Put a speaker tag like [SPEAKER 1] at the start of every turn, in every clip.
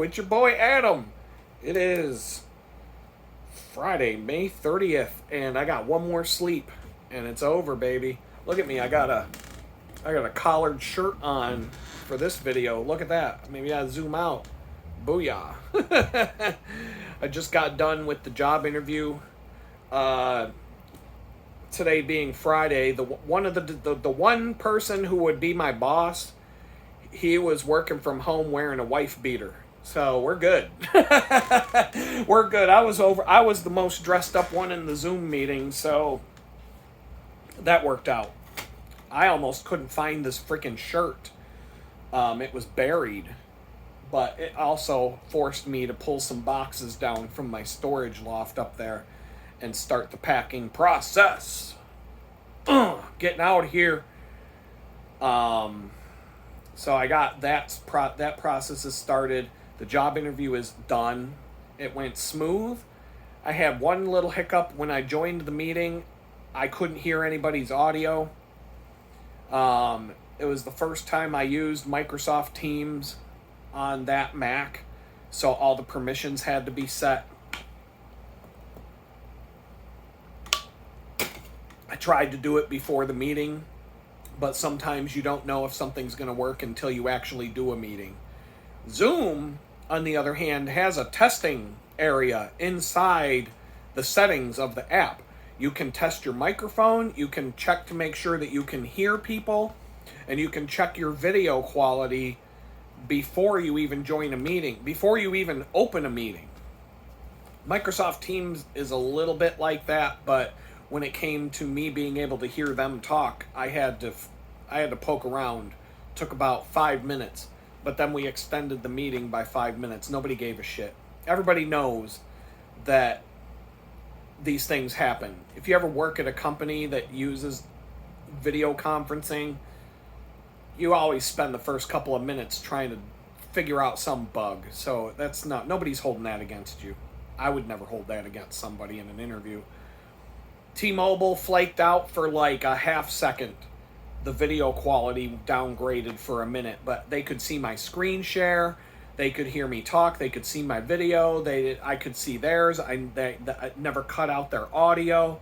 [SPEAKER 1] It's your boy Adam. It is Friday, May 30th, and I got one more sleep, and it's over, baby. Look at me, I got a collared shirt on for this video. Look at that. Maybe I zoom out. Booyah. I just got done with the job interview. Today being Friday, the one person who would be my boss, he was working from home wearing a wife beater. So we're good. We're good. I was the most dressed up one in the Zoom meeting, so that worked out. I almost couldn't find this freaking shirt. It was buried, but it also forced me to pull some boxes down from my storage loft up there and start the packing process. Getting out of here. So I got that process is started. The job interview is done. It went smooth. I had one little hiccup when I joined the meeting. I couldn't hear anybody's audio. It was the first time I used Microsoft Teams on that Mac, so all the permissions had to be set. I tried to do it before the meeting, but sometimes you don't know if something's going to work until you actually do a meeting. Zoom, on the other hand, has a testing area inside the settings of the app. You can test your microphone, you can check to make sure that you can hear people, and you can check your video quality before you even join a meeting, before you even open a meeting. Microsoft Teams is a little bit like that, but when it came to me being able to hear them talk, I had to poke around. Took about 5 minutes, but then we extended the meeting by 5 minutes. Nobody gave a shit. Everybody knows that these things happen. If you ever work at a company that uses video conferencing, you always spend the first couple of minutes trying to figure out some bug. So nobody's holding that against you. I would never hold that against somebody in an interview. T-Mobile flaked out for like a half second. The video quality downgraded for a minute, but they could see my screen share. They could hear me talk. They could see my video. I could see theirs. I never cut out their audio.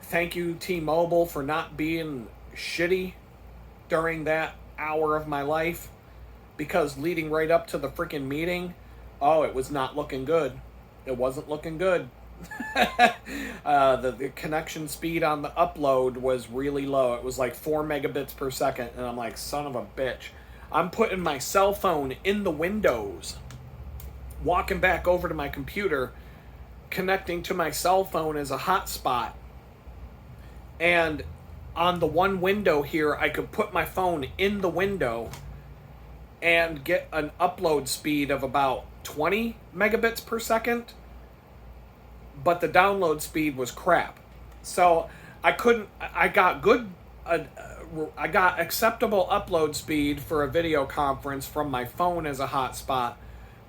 [SPEAKER 1] Thank you, T-Mobile, for not being shitty during that hour of my life, because leading right up to the freaking meeting, it was not looking good. It wasn't looking good. The connection speed on the upload was really low. It was like 4 megabits per second, and I'm like, son of a bitch. I'm putting my cell phone in the windows, walking back over to my computer, connecting to my cell phone as a hotspot, and on the one window here, I could put my phone in the window and get an upload speed of about 20 megabits per second, but the download speed was crap. So I got acceptable upload speed for a video conference from my phone as a hotspot,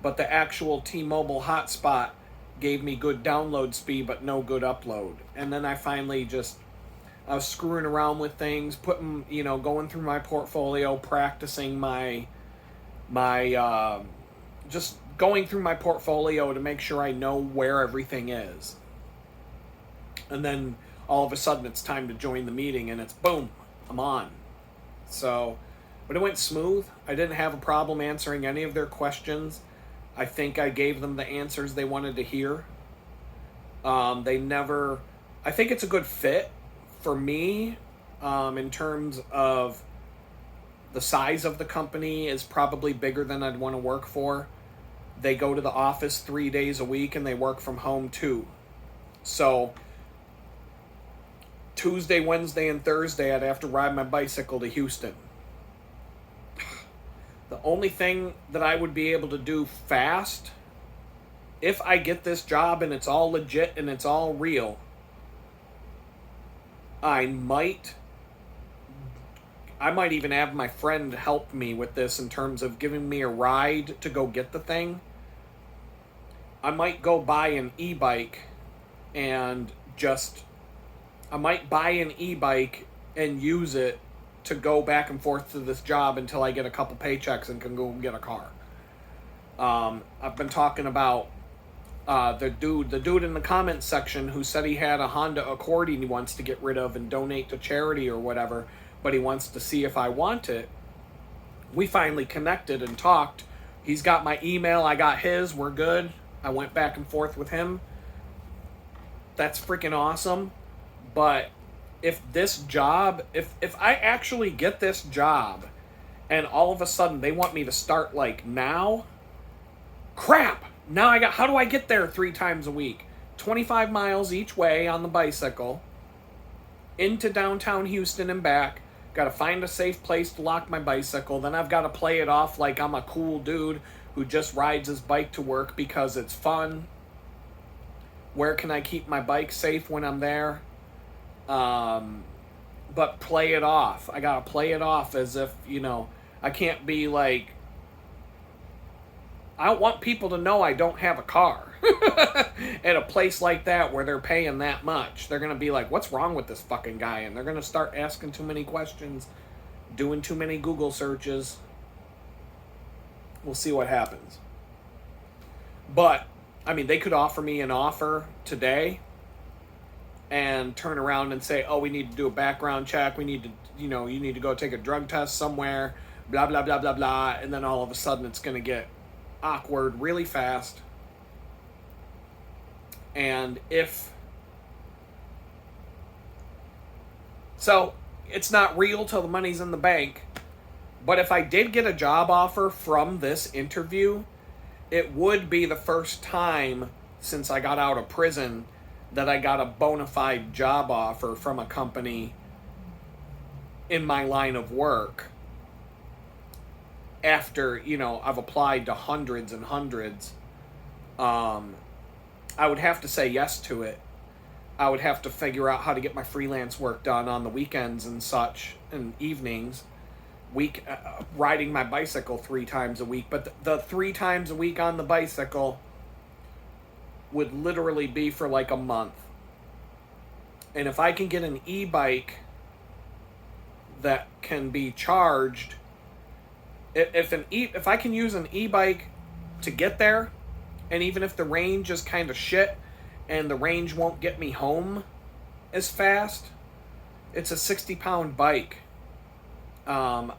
[SPEAKER 1] but the actual T-Mobile hotspot gave me good download speed but no good upload. And then I finally I was screwing around with things, going through my portfolio, practicing just going through my portfolio to make sure I know where everything is. And then all of a sudden it's time to join the meeting, and it's boom, I'm on. So, but it went smooth. I didn't have a problem answering any of their questions. I think I gave them the answers they wanted to hear. I think it's a good fit for me, in terms of the size of the company is probably bigger than I'd want to work for. They go to the office 3 days a week and they work from home 2. So Tuesday, Wednesday, and Thursday, I'd have to ride my bicycle to Houston. The only thing that I would be able to do fast, if I get this job and it's all legit and it's all real, I might even have my friend help me with this in terms of giving me a ride to go get the thing. I might go buy an e-bike and use it to go back and forth to this job until I get a couple paychecks and can go get a car. I've been talking about the dude in the comments section who said he had a Honda Accord he wants to get rid of and donate to charity or whatever, but he wants to see if I want it. We finally connected and talked. He's got my email, I got his, we're good. I went back and forth with him. That's freaking awesome. But if this job, if I actually get this job and all of a sudden they want me to start like now, crap. Now how do I get there 3 times a week? 25 miles each way on the bicycle into downtown Houston and back. Got to find a safe place to lock my bicycle. Then I've got to play it off like I'm a cool dude who just rides his bike to work because it's fun. Where can I keep my bike safe when I'm there? But play it off. I got to play it off as if, I can't be like, I don't want people to know I don't have a car at a place like that where they're paying that much. They're going to be like, what's wrong with this fucking guy? And they're going to start asking too many questions, doing too many Google searches. We'll see what happens. But, they could offer me an offer today and turn around and say, oh, we need to do a background check. We need to, you need to go take a drug test somewhere, blah, blah, blah, blah, blah. And then all of a sudden it's going to get awkward really fast. And so it's not real till the money's in the bank, but if I did get a job offer from this interview, it would be the first time since I got out of prison that I got a bona fide job offer from a company in my line of work. After, I've applied to hundreds and hundreds, I would have to say yes to it. I would have to figure out how to get my freelance work done on the weekends and such, and evenings, riding my bicycle 3 times a week. But the 3 times a week on the bicycle would literally be for like a month. And if I can get an e-bike that can be charged, if I can use an e-bike to get there, and even if the range is kind of shit and the range won't get me home as fast, it's a 60-pound bike. I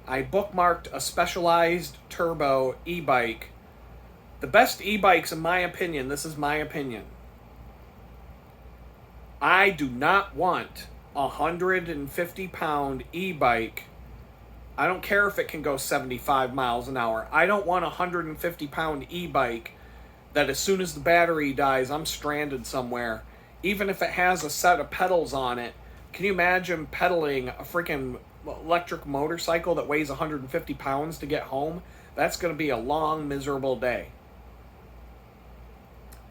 [SPEAKER 1] bookmarked a Specialized Turbo e-bike. The best e-bikes, in my opinion, this is my opinion. I do not want a 150-pound e-bike. I don't care if it can go 75 miles an hour. I don't want a 150-pound e-bike that as soon as the battery dies, I'm stranded somewhere. Even if it has a set of pedals on it. Can you imagine pedaling a freaking electric motorcycle that weighs 150 pounds to get home? That's going to be a long, miserable day.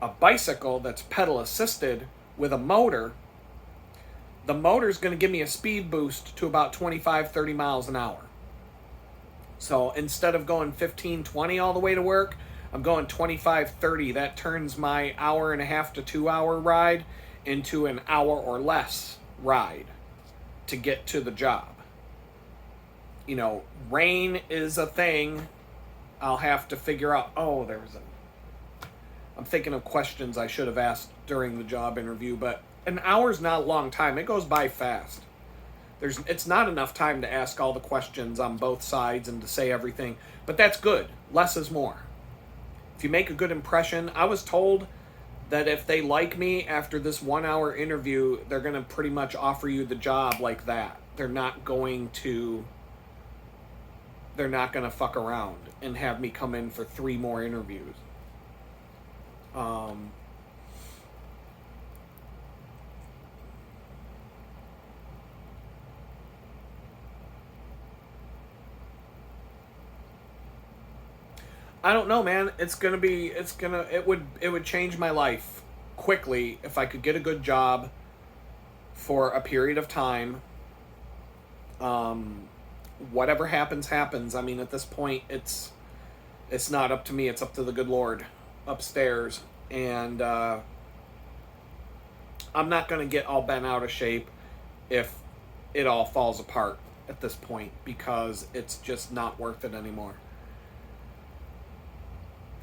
[SPEAKER 1] A bicycle that's pedal assisted with a motor, the motor's going to give me a speed boost to about 25, 30 miles an hour. So instead of going 15, 20 all the way to work, I'm going 25, 30. That turns my hour and a half to 2 hour ride into an hour or less ride to get to the job. Rain is a thing. I'll have to figure out, I'm thinking of questions I should have asked during the job interview, but an hour's not a long time. It goes by fast. It's not enough time to ask all the questions on both sides and to say everything, but that's good. Less is more. If you make a good impression, I was told that if they like me after this 1 hour interview, they're going to pretty much offer you the job like that. They're not going to fuck around and have me come in for 3 more interviews. I don't know, man. It would change my life quickly if I could get a good job for a period of time. Whatever happens. At this point, it's not up to me. It's up to the good Lord upstairs. And I'm not going to get all bent out of shape if it all falls apart at this point, because it's just not worth it anymore.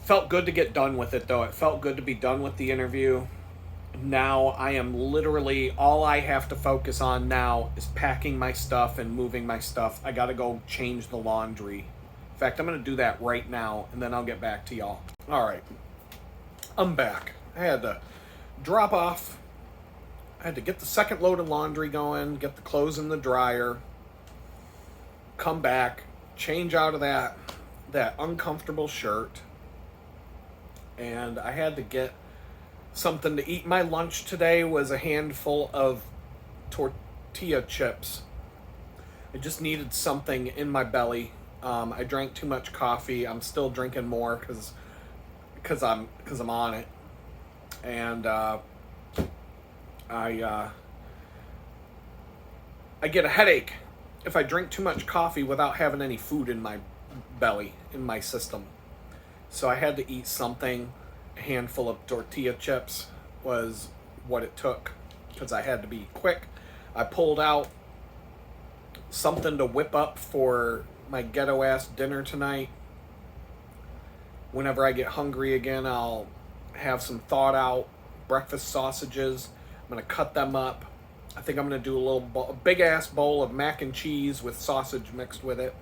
[SPEAKER 1] Felt good to get done with it, though. It felt good to be done with the interview. Now I am literally, all I have to focus on now is packing my stuff and moving my stuff. I gotta go change the laundry. In fact, I'm gonna do that right now, and then I'll get back to y'all. All right, I'm back. I had to drop off. I had to get the second load of laundry going, get the clothes in the dryer, come back, change out of that uncomfortable shirt, and I had to get something to eat. My lunch today was a handful of tortilla chips. I just needed something in my belly. I drank too much coffee. I'm still drinking more because I'm on it, and I get a headache if I drink too much coffee without having any food in my belly, in my system. So I had to eat something. A handful of tortilla chips was what it took because I had to be quick. I pulled out something to whip up for my ghetto ass dinner tonight. Whenever I get hungry again, I'll have some thawed out breakfast sausages. I'm going to cut them up. I think I'm going to do a big ass bowl of mac and cheese with sausage mixed with it.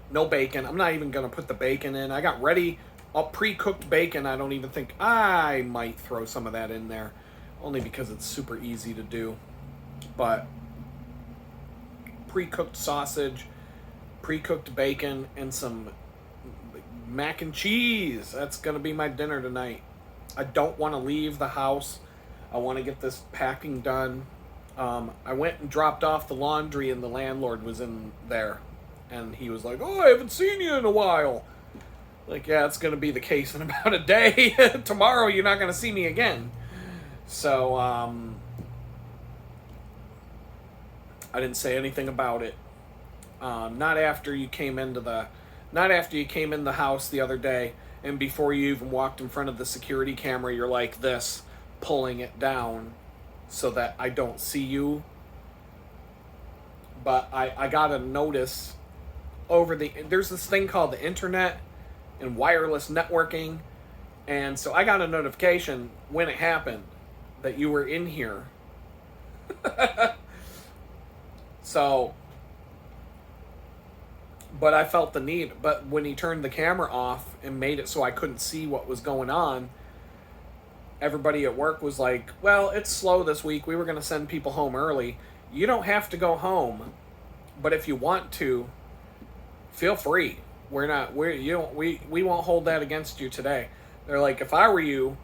[SPEAKER 1] No bacon. I'm not even going to put the bacon in. I got ready pre-cooked bacon. I don't even think I might throw some of that in there, only because it's super easy to do. But pre-cooked sausage, pre-cooked bacon, and some mac and cheese. That's going to be my dinner tonight. I don't want to leave the house. I want to get this packing done. I went and dropped off the laundry, and the landlord was in there. And he was like, "Oh, I haven't seen you in a while." Like, yeah, it's going to be the case in about a day. Tomorrow, you're not going to see me again. So, I didn't say anything about it. Not after you came in the house the other day, and before you even walked in front of the security camera, you're like this, pulling it down so that I don't see you. But I got a notice there's this thing called the internet and wireless networking, and so I got a notification when it happened that you were in here. So, but I felt the need. But when he turned the camera off and made it so I couldn't see what was going on, everybody at work was like, "Well, it's slow this week. We were going to send people home early. You don't have to go home, but if you want to, feel free. We won't hold that against you today." They're like, if I were you,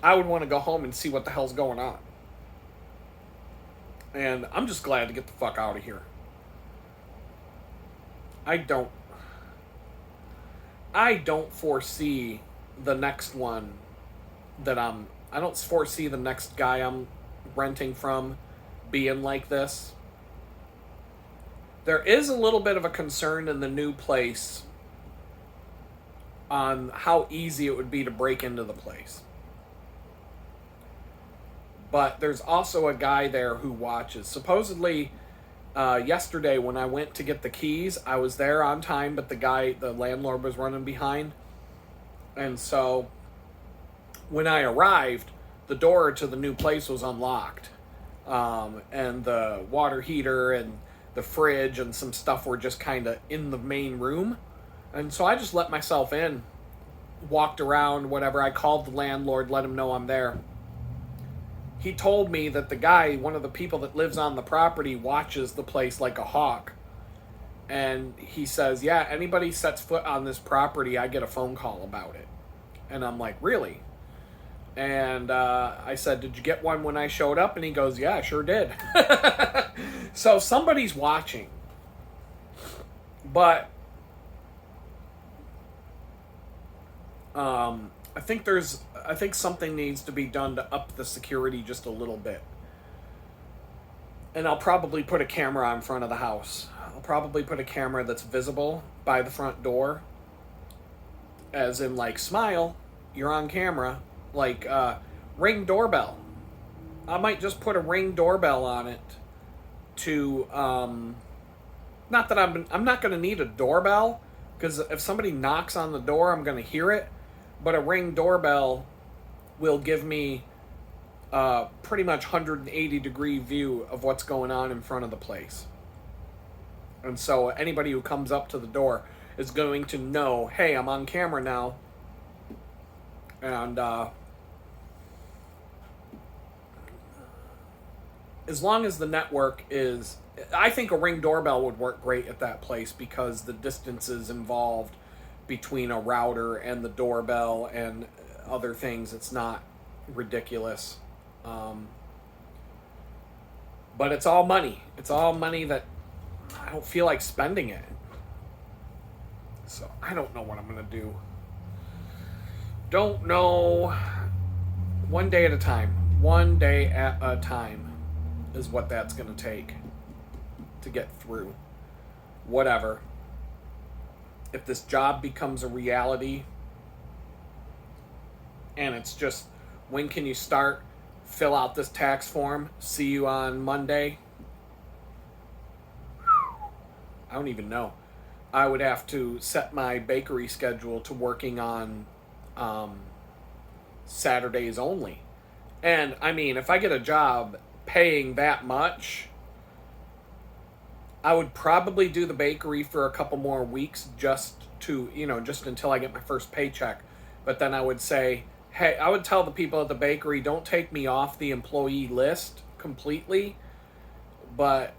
[SPEAKER 1] I would want to go home and see what the hell's going on. And I'm just glad to get the fuck out of here. I don't foresee the next one I don't foresee the next guy I'm renting from being like this. There is a little bit of a concern in the new place on how easy it would be to break into the place. But there's also a guy there who watches. Supposedly, yesterday when I went to get the keys, I was there on time, but the landlord was running behind. And so when I arrived, the door to the new place was unlocked. And the water heater and the fridge and some stuff were just kind of in the main room. And so I just let myself in, walked around, whatever. I called the landlord, let him know I'm there. He told me that the guy, one of the people that lives on the property, watches the place like a hawk. And he says, yeah, anybody sets foot on this property, I get a phone call about it. And I'm like, really? And I said, did you get one when I showed up? And he goes, yeah, I sure did. So somebody's watching. But I think something needs to be done to up the security just a little bit. And I'll probably put a camera in front of the house. I'll probably put a camera that's visible by the front door. As in, like, smile, you're on camera. Like, Ring doorbell. I might just put a Ring doorbell on it to, not that I'm not going to need a doorbell, Because if somebody knocks on the door, I'm going to hear it. But a Ring doorbell will give me a pretty much 180-degree view of what's going on in front of the place. And so anybody who comes up to the door is going to know, hey, I'm on camera now. And as long as the network is... I think a Ring doorbell would work great at that place because the distances involved between a router and the doorbell and other things, it's not ridiculous. But it's all money. It's all money that I don't feel like spending it. So I don't know what I'm going to do. Don't know. One day at a time. One day at a time is what that's going to take to get through. Whatever. If this job becomes a reality and it's just, when can you start? Fill out this tax form. See you on Monday. I don't even know. I would have to set my bakery schedule to working on Saturdays only. And I mean, if I get a job paying that much, I would probably do the bakery for a couple more weeks just to, just until I get my first paycheck. But then I would say, hey, I would tell the people at the bakery, don't take me off the employee list completely, but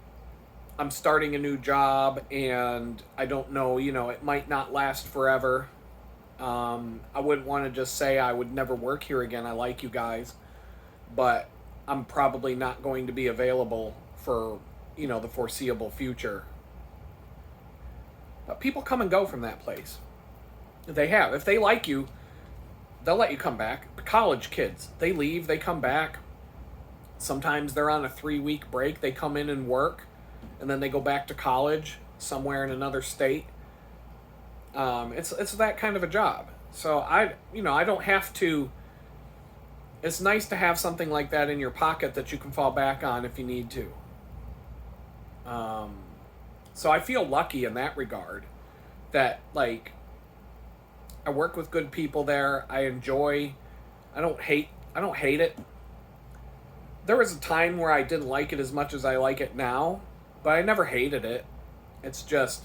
[SPEAKER 1] I'm starting a new job and I don't know, it might not last forever. I wouldn't want to just say I would never work here again. I like you guys, but I'm probably not going to be available for, the foreseeable future. But people come and go from that place. They have. If they like you, they'll let you come back. College kids, they leave, they come back. Sometimes they're on a 3-week break. They come in and work, and then they go back to college somewhere in another state. It's that kind of a job. So I don't have to. It's nice to have something like that in your pocket that you can fall back on if you need to. So I feel lucky in that regard that, like, I work with good people there. I don't hate it. There was a time where I didn't like it as much as I like it now, but I never hated it. It's just,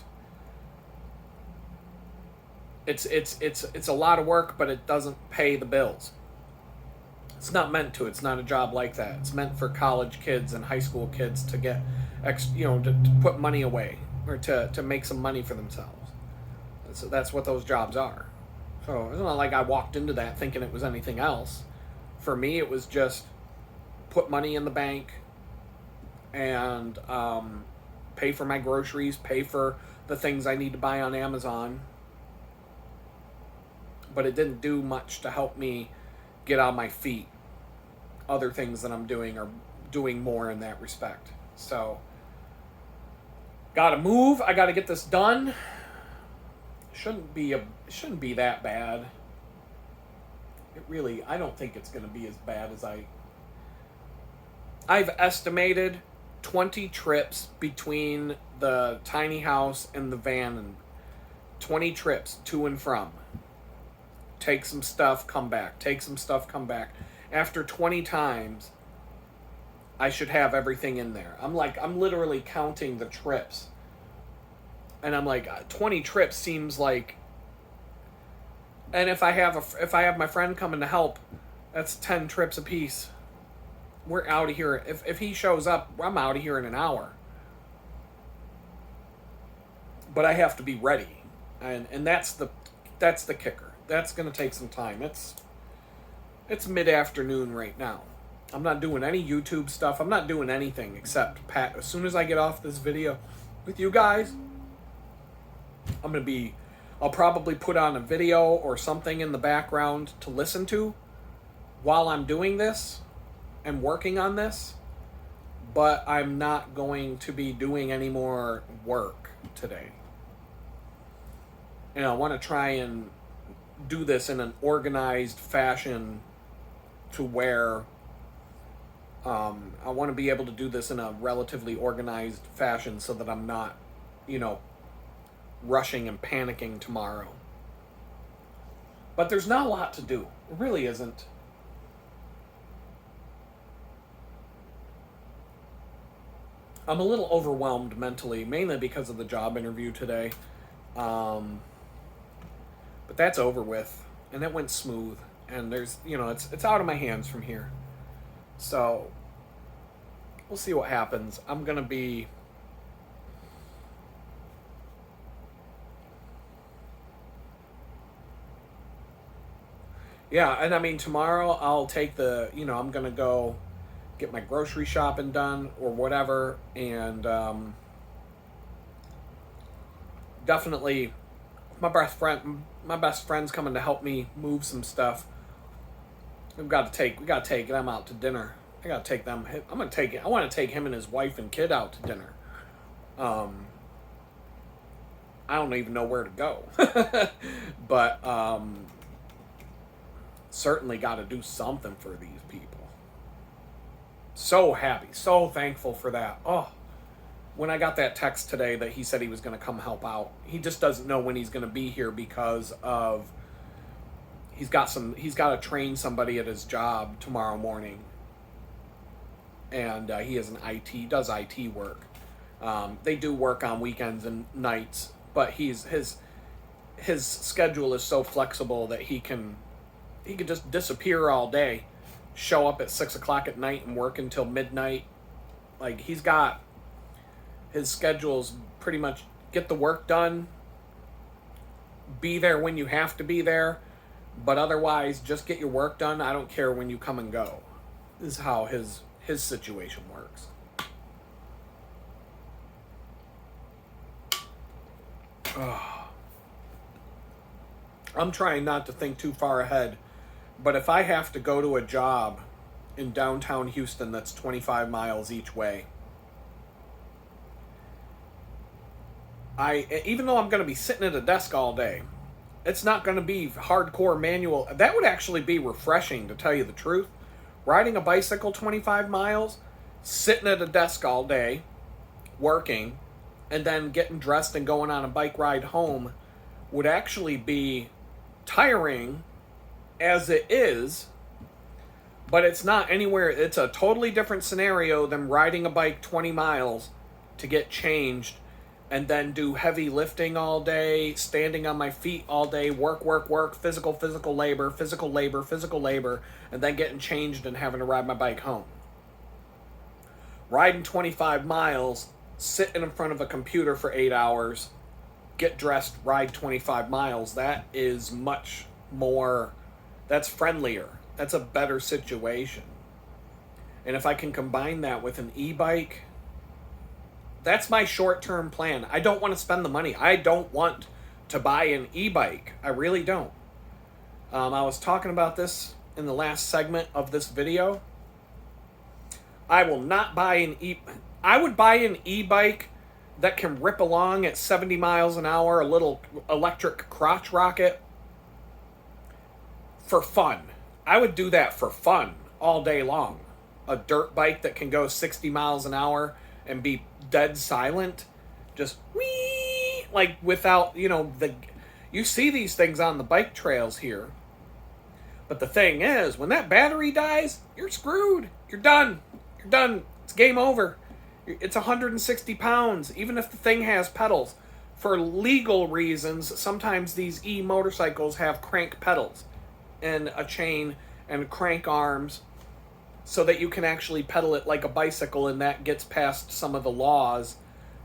[SPEAKER 1] it's a lot of work, but it doesn't pay the bills. It's not meant to. It's not a job like that. It's meant for college kids and high school kids to get, to put money away or to make some money for themselves. So that's what those jobs are. So it's not like I walked into that thinking it was anything else. For me, it was just put money in the bank and pay for my groceries, pay for the things I need to buy on Amazon. But it didn't do much to help me get on my feet. Other things that I'm doing are doing more in that respect. So, gotta move. I gotta get this done. Shouldn't be that bad. I don't think it's gonna be as bad as I've estimated 20 trips between the tiny house and the van, and 20 trips to and from. Take some stuff, come back. Take some stuff, come back. After 20 times, I should have everything in there. I'm literally counting the trips. And I'm like, 20 trips seems like... And if I have my friend coming to help, that's 10 trips apiece. We're out of here. If he shows up, I'm out of here in an hour. But I have to be ready. And that's the kicker. That's going to take some time. It's mid-afternoon right now. I'm not doing any YouTube stuff. I'm not doing anything except as soon as I get off this video with you guys, I'll probably put on a video or something in the background to listen to while I'm doing this and working on this, but I'm not going to be doing any more work today. And I want to try and do this in an organized fashion to where I want to be able to do this in a relatively organized fashion so that I'm not, rushing and panicking tomorrow. But there's not a lot to do. It really isn't. I'm a little overwhelmed mentally, mainly because of the job interview today. But that's over with, and it went smooth. And there's, it's out of my hands from here. So we'll see what happens. I'm gonna be. Yeah, and I mean, tomorrow I'll take I'm gonna go get my grocery shopping done or whatever, and definitely my best friend's coming to help me move some stuff. We gotta take them out to dinner. I want to take him and his wife and kid out to dinner. I don't even know where to go. But certainly got to do something for these people. So happy, so thankful for that. Oh, when I got that text today that he said he was going to come help out, he just doesn't know when he's going to be here because of he's got to train somebody at his job tomorrow morning, and he does IT work. They do work on weekends and nights, but his schedule is so flexible that he could just disappear all day, show up at 6:00 at night and work until midnight. Like, he's got his schedule's pretty much get the work done, be there when you have to be there, but otherwise just get your work done. I don't care when you come and go. This is how his situation works. I'm trying not to think too far ahead, but if I have to go to a job in downtown Houston that's 25 miles each way, even though I'm going to be sitting at a desk all day, it's not going to be hardcore manual. That would actually be refreshing, to tell you the truth. Riding a bicycle 25 miles, sitting at a desk all day, working, and then getting dressed and going on a bike ride home would actually be tiring as it is, but it's not anywhere. It's a totally different scenario than riding a bike 20 miles to get changed and then do heavy lifting all day, standing on my feet all day, work, physical labor, and then getting changed and having to ride my bike home. Riding 25 miles, sitting in front of a computer for 8 hours, get dressed, ride 25 miles, that is much more, that's friendlier. That's a better situation. And if I can combine that with an e-bike, that's my short-term plan. I don't want to spend the money. I don't want to buy an e-bike. I really don't. I was talking about this in the last segment of this video. I will not buy I would buy an e-bike that can rip along at 70 miles an hour, a little electric crotch rocket, for fun. I would do that for fun all day long. A dirt bike that can go 60 miles an hour and be dead silent, just whee, like without, you see these things on the bike trails here. But the thing is, when that battery dies, you're screwed. You're done. It's game over. It's 160 pounds, even if the thing has pedals. For legal reasons, sometimes these e-motorcycles have crank pedals and a chain and crank arms so that you can actually pedal it like a bicycle, and that gets past some of the laws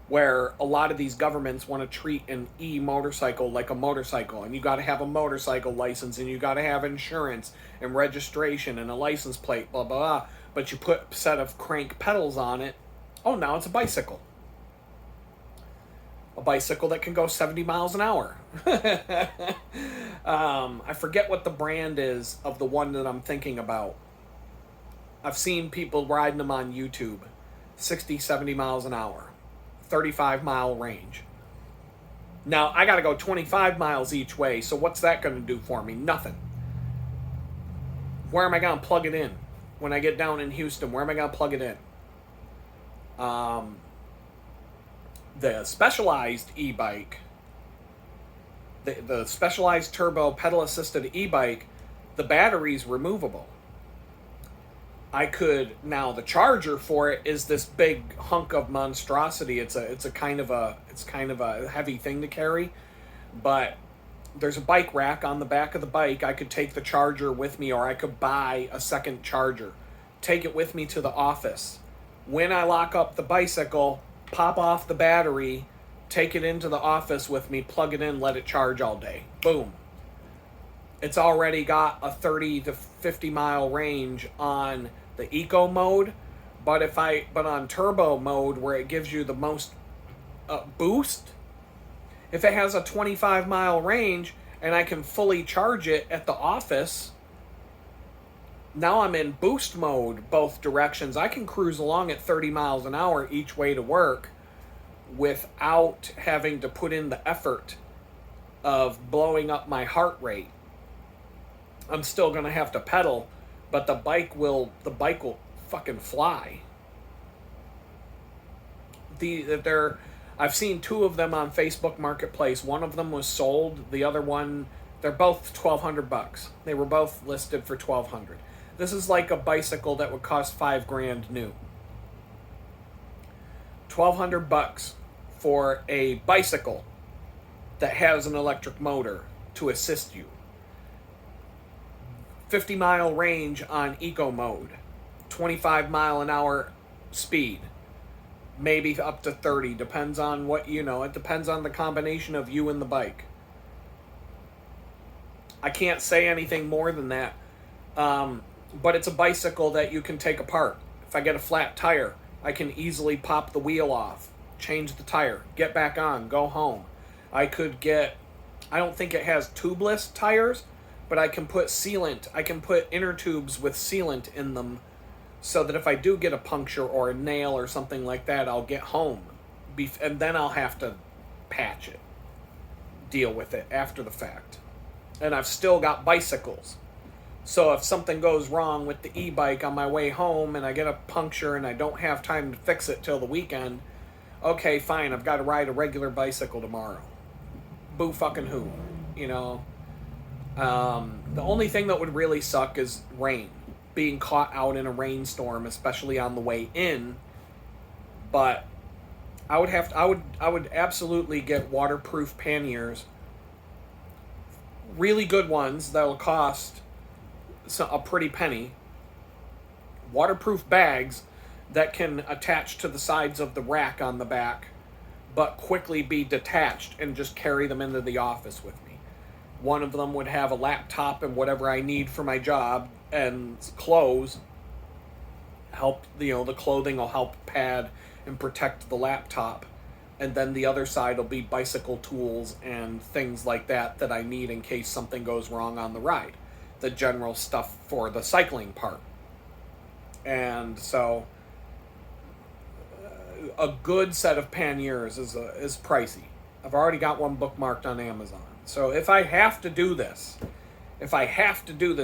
[SPEAKER 1] where a lot of these governments want to treat an e-motorcycle like a motorcycle, and you got to have a motorcycle license, and you got to have insurance and registration and a license plate, blah, blah, blah. But you put a set of crank pedals on it, oh, now it's a bicycle. A bicycle that can go 70 miles an hour. I forget what the brand is of the one that I'm thinking about. I've seen people riding them on YouTube. 60, 70 miles an hour. 35-mile range. Now, I got to go 25 miles each way, so what's that going to do for me? Nothing. Where am I going to plug it in? When I get down in Houston, where am I going to plug it in? The Specialized e-bike The Specialized Turbo pedal assisted e-bike, the battery's removable. I could now the charger for it is this big hunk of monstrosity. It's kind of a heavy thing to carry, but there's a bike rack on the back of the bike. I could take the charger with me, or I could buy a second charger, take it with me to the office. When I lock up the bicycle, pop off the battery, take it into the office with me, plug it in, let it charge all day. Boom. It's already got a 30 to 50 mile range on the eco mode, but on turbo mode, where it gives you the most boost, if it has a 25 mile range and I can fully charge it at the office, now I'm in boost mode both directions. I can cruise along at 30 miles an hour each way to work without having to put in the effort of blowing up my heart rate. I'm still going to have to pedal, but the bike will fucking fly. I've seen two of them on Facebook Marketplace. One of them was sold. The other one, they're both $1,200. They were both listed for $1,200. This is like a bicycle that would cost $5,000 new. $1,200 for a bicycle that has an electric motor to assist you. 50 mile range on eco mode. 25 mile an hour speed. Maybe up to 30. Depends on what it depends on the combination of you and the bike. I can't say anything more than that. But it's a bicycle that you can take apart. If I get a flat tire, I can easily pop the wheel off, change the tire, get back on, go home. I don't think it has tubeless tires, but I can put sealant. I can put inner tubes with sealant in them so that if I do get a puncture or a nail or something like that, I'll get home. And then I'll have to patch it, deal with it after the fact. And I've still got bicycles. So if something goes wrong with the e-bike on my way home and I get a puncture and I don't have time to fix it till the weekend, okay, fine, I've got to ride a regular bicycle tomorrow. Boo fucking who, The only thing that would really suck is rain. Being caught out in a rainstorm, especially on the way in. But I would absolutely get waterproof panniers. Really good ones that'll cost a pretty penny. Waterproof bags that can attach to the sides of the rack on the back, but quickly be detached and just carry them into the office with me. One of them would have a laptop and whatever I need for my job, and clothes. The clothing will help pad and protect the laptop. And then the other side will be bicycle tools and things like that I need in case something goes wrong on the ride. The general stuff for the cycling part. And so a good set of panniers is pricey. I've already got one bookmarked on Amazon. So if I have to do this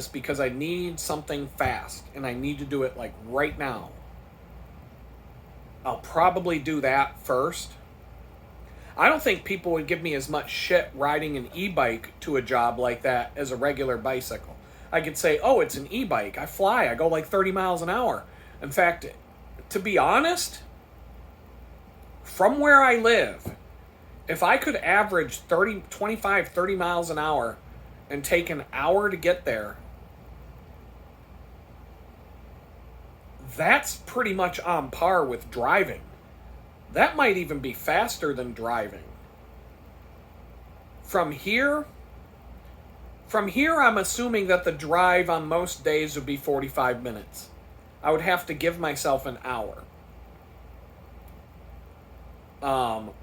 [SPEAKER 1] because I need something fast and I need to do it like right now, I'll probably do that first. I don't think people would give me as much shit riding an e-bike to a job like that as a regular bicycle. I could say, oh, it's an e-bike. I fly. I go like 30 miles an hour. In fact, to be honest, from where I live, if I could average 25, 30 miles an hour and take an hour to get there, that's pretty much on par with driving. That might even be faster than driving. From here, I'm assuming that the drive on most days would be 45 minutes. I would have to give myself an hour.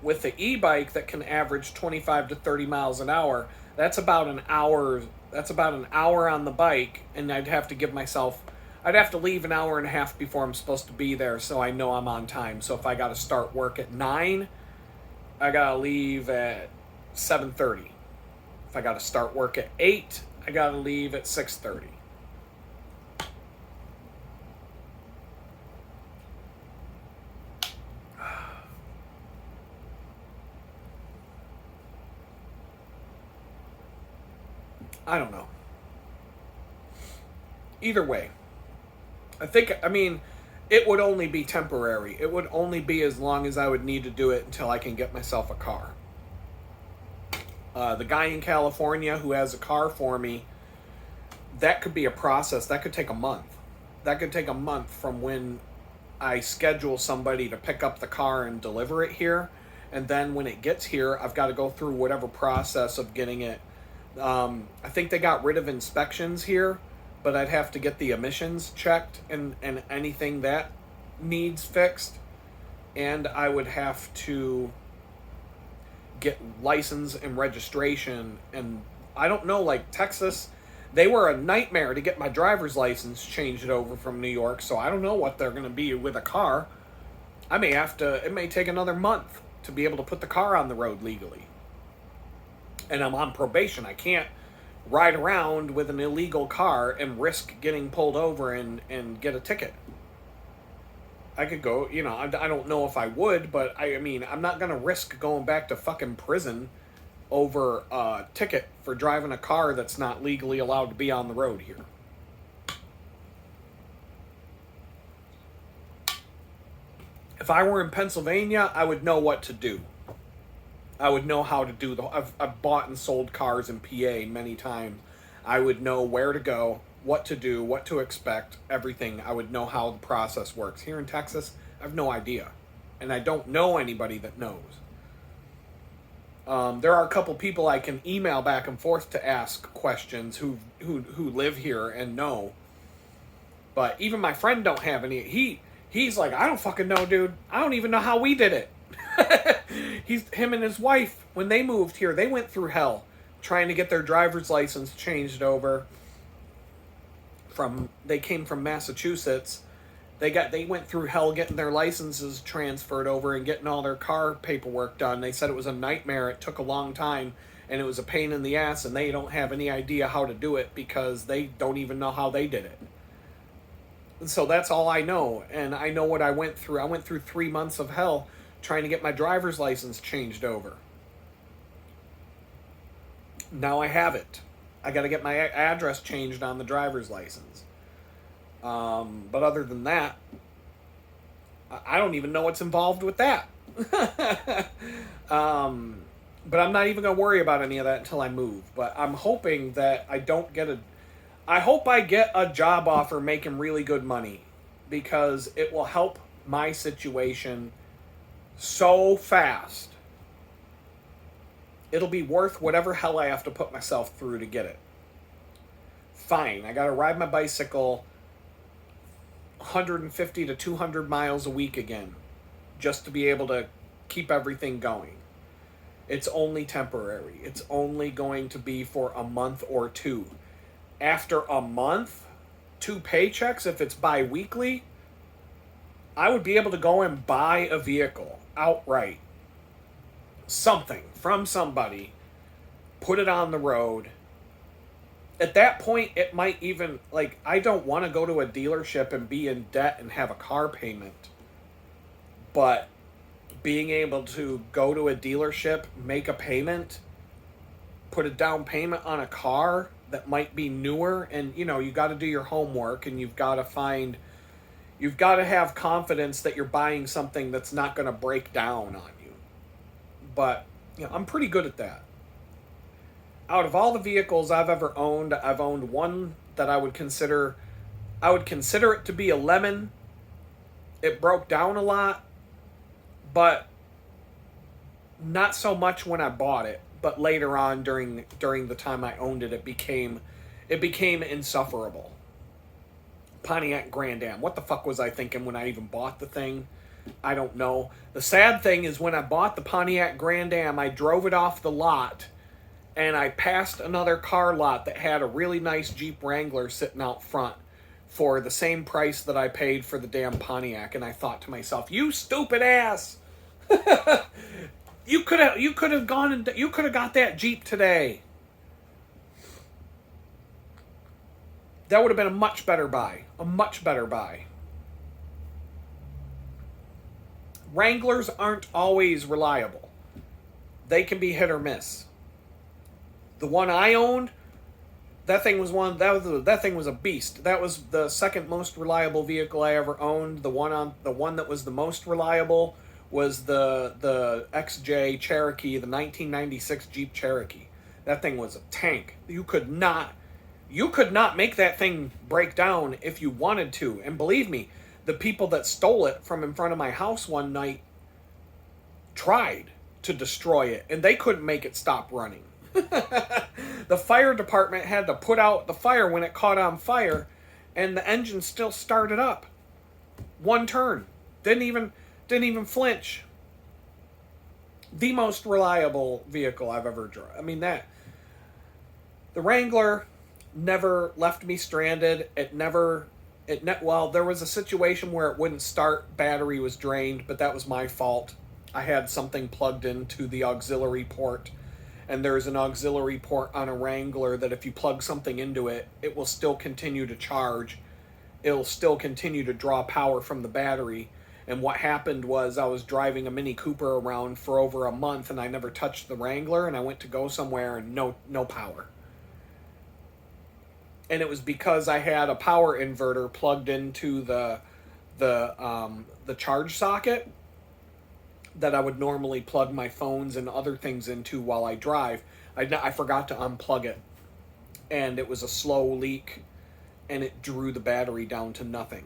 [SPEAKER 1] With the e-bike that can average 25 to 30 miles an hour, that's about an hour on the bike, and I'd have to leave an hour and a half before I'm supposed to be there so I know I'm on time. So if I got to start work at 9, I got to leave at 7:30. If I got to start work at 8, I got to leave at 6:30. I don't know. Either way, I mean, it would only be temporary. It would only be as long as I would need to do it until I can get myself a car. The guy in California who has a car for me, that could be a process. That could take a month. That could take a month from when I schedule somebody to pick up the car and deliver it here. And then when it gets here, I've got to go through whatever process of getting it. I think they got rid of inspections here, but I'd have to get the emissions checked and anything that needs fixed. And I would have to get license and registration. And I don't know, like Texas, they were a nightmare to get my driver's license changed over from New York. So I don't know what they're going to be with a car. It may take another month to be able to put the car on the road legally. And I'm on probation. I can't ride around with an illegal car and risk getting pulled over and get a ticket. I could go, I don't know if I would, but I mean, I'm not going to risk going back to fucking prison over a ticket for driving a car that's not legally allowed to be on the road here. If I were in Pennsylvania, I would know what to do. I would know how to do I've bought and sold cars in PA many times. I would know where to go, what to do, what to expect, everything. I would know how the process works. Here in Texas, I have no idea. And I don't know anybody that knows. There are a couple people I can email back and forth to ask questions who live here and know. But even my friend don't have any. He's like, I don't fucking know, dude. I don't even know how we did it. Him and his wife, when they moved here, they went through hell trying to get their driver's license changed over. They came from Massachusetts. They went through hell getting their licenses transferred over and getting all their car paperwork done. They said it was a nightmare. It took a long time and it was a pain in the ass, and they don't have any idea how to do it because they don't even know how they did it. And so that's all I know, and I know what I went through. I went through 3 months of hell trying to get my driver's license changed over. Now I have it. I got to get my address changed on the driver's license. But other than that, I don't even know what's involved with that. But I'm not even going to worry about any of that until I move. But I'm hoping that I hope I get a job offer making really good money, because it will help my situation so fast. It'll be worth whatever hell I have to put myself through to get it. Fine, I got to ride my bicycle 150 to 200 miles a week again just to be able to keep everything going. It's only temporary. It's only going to be for a month or two. After a month, 2 paychecks, if it's bi-weekly, I would be able to go and buy a vehicle outright. Something from somebody, put it on the road. At that point, it might even, I don't want to go to a dealership and be in debt and have a car payment. But being able to go to a dealership, make a payment, put a down payment on a car that might be newer, and you got to do your homework, and you've got to have confidence that you're buying something that's not going to break down on you. But I'm pretty good at that. Out of all the vehicles I've ever owned, I've owned one that I would consider it to be a lemon. It broke down a lot, but not so much when I bought it. But later on, during the time I owned it, it became insufferable. Pontiac Grand Am. What the fuck was I thinking when I even bought the thing? I don't know. The sad thing is, when I bought the Pontiac Grand Am, I drove it off the lot, and I passed another car lot that had a really nice Jeep Wrangler sitting out front for the same price that I paid for the damn Pontiac, and I thought to myself, you stupid ass! You could have got that Jeep today. That would have been a much better buy. A much better buy. Wranglers aren't always reliable. They can be hit or miss. The one I owned That thing was that thing was a beast. That was the second most reliable vehicle I ever owned. The one that was the most reliable was the XJ Cherokee, the 1996 Jeep Cherokee. That thing was a tank. You could not make that thing break down if you wanted to. And believe me, the people that stole it from in front of my house one night tried to destroy it, and they couldn't make it stop running. The fire department had to put out the fire when it caught on fire, and the engine still started up. One turn. Didn't even flinch. The most reliable vehicle I've ever driven. I mean, the Wrangler never left me stranded. Well, there was a situation where it wouldn't start, battery was drained, but that was my fault. I had something plugged into the auxiliary port, and there's an auxiliary port on a Wrangler that if you plug something into it, it will still continue to charge. It'll still continue to draw power from the battery. And what happened was I was driving a Mini Cooper around for over a month, and I never touched the Wrangler, and I went to go somewhere and no power. And it was because I had a power inverter plugged into the charge socket that I would normally plug my phones and other things into while I drive. I forgot to unplug it, and it was a slow leak, and it drew the battery down to nothing.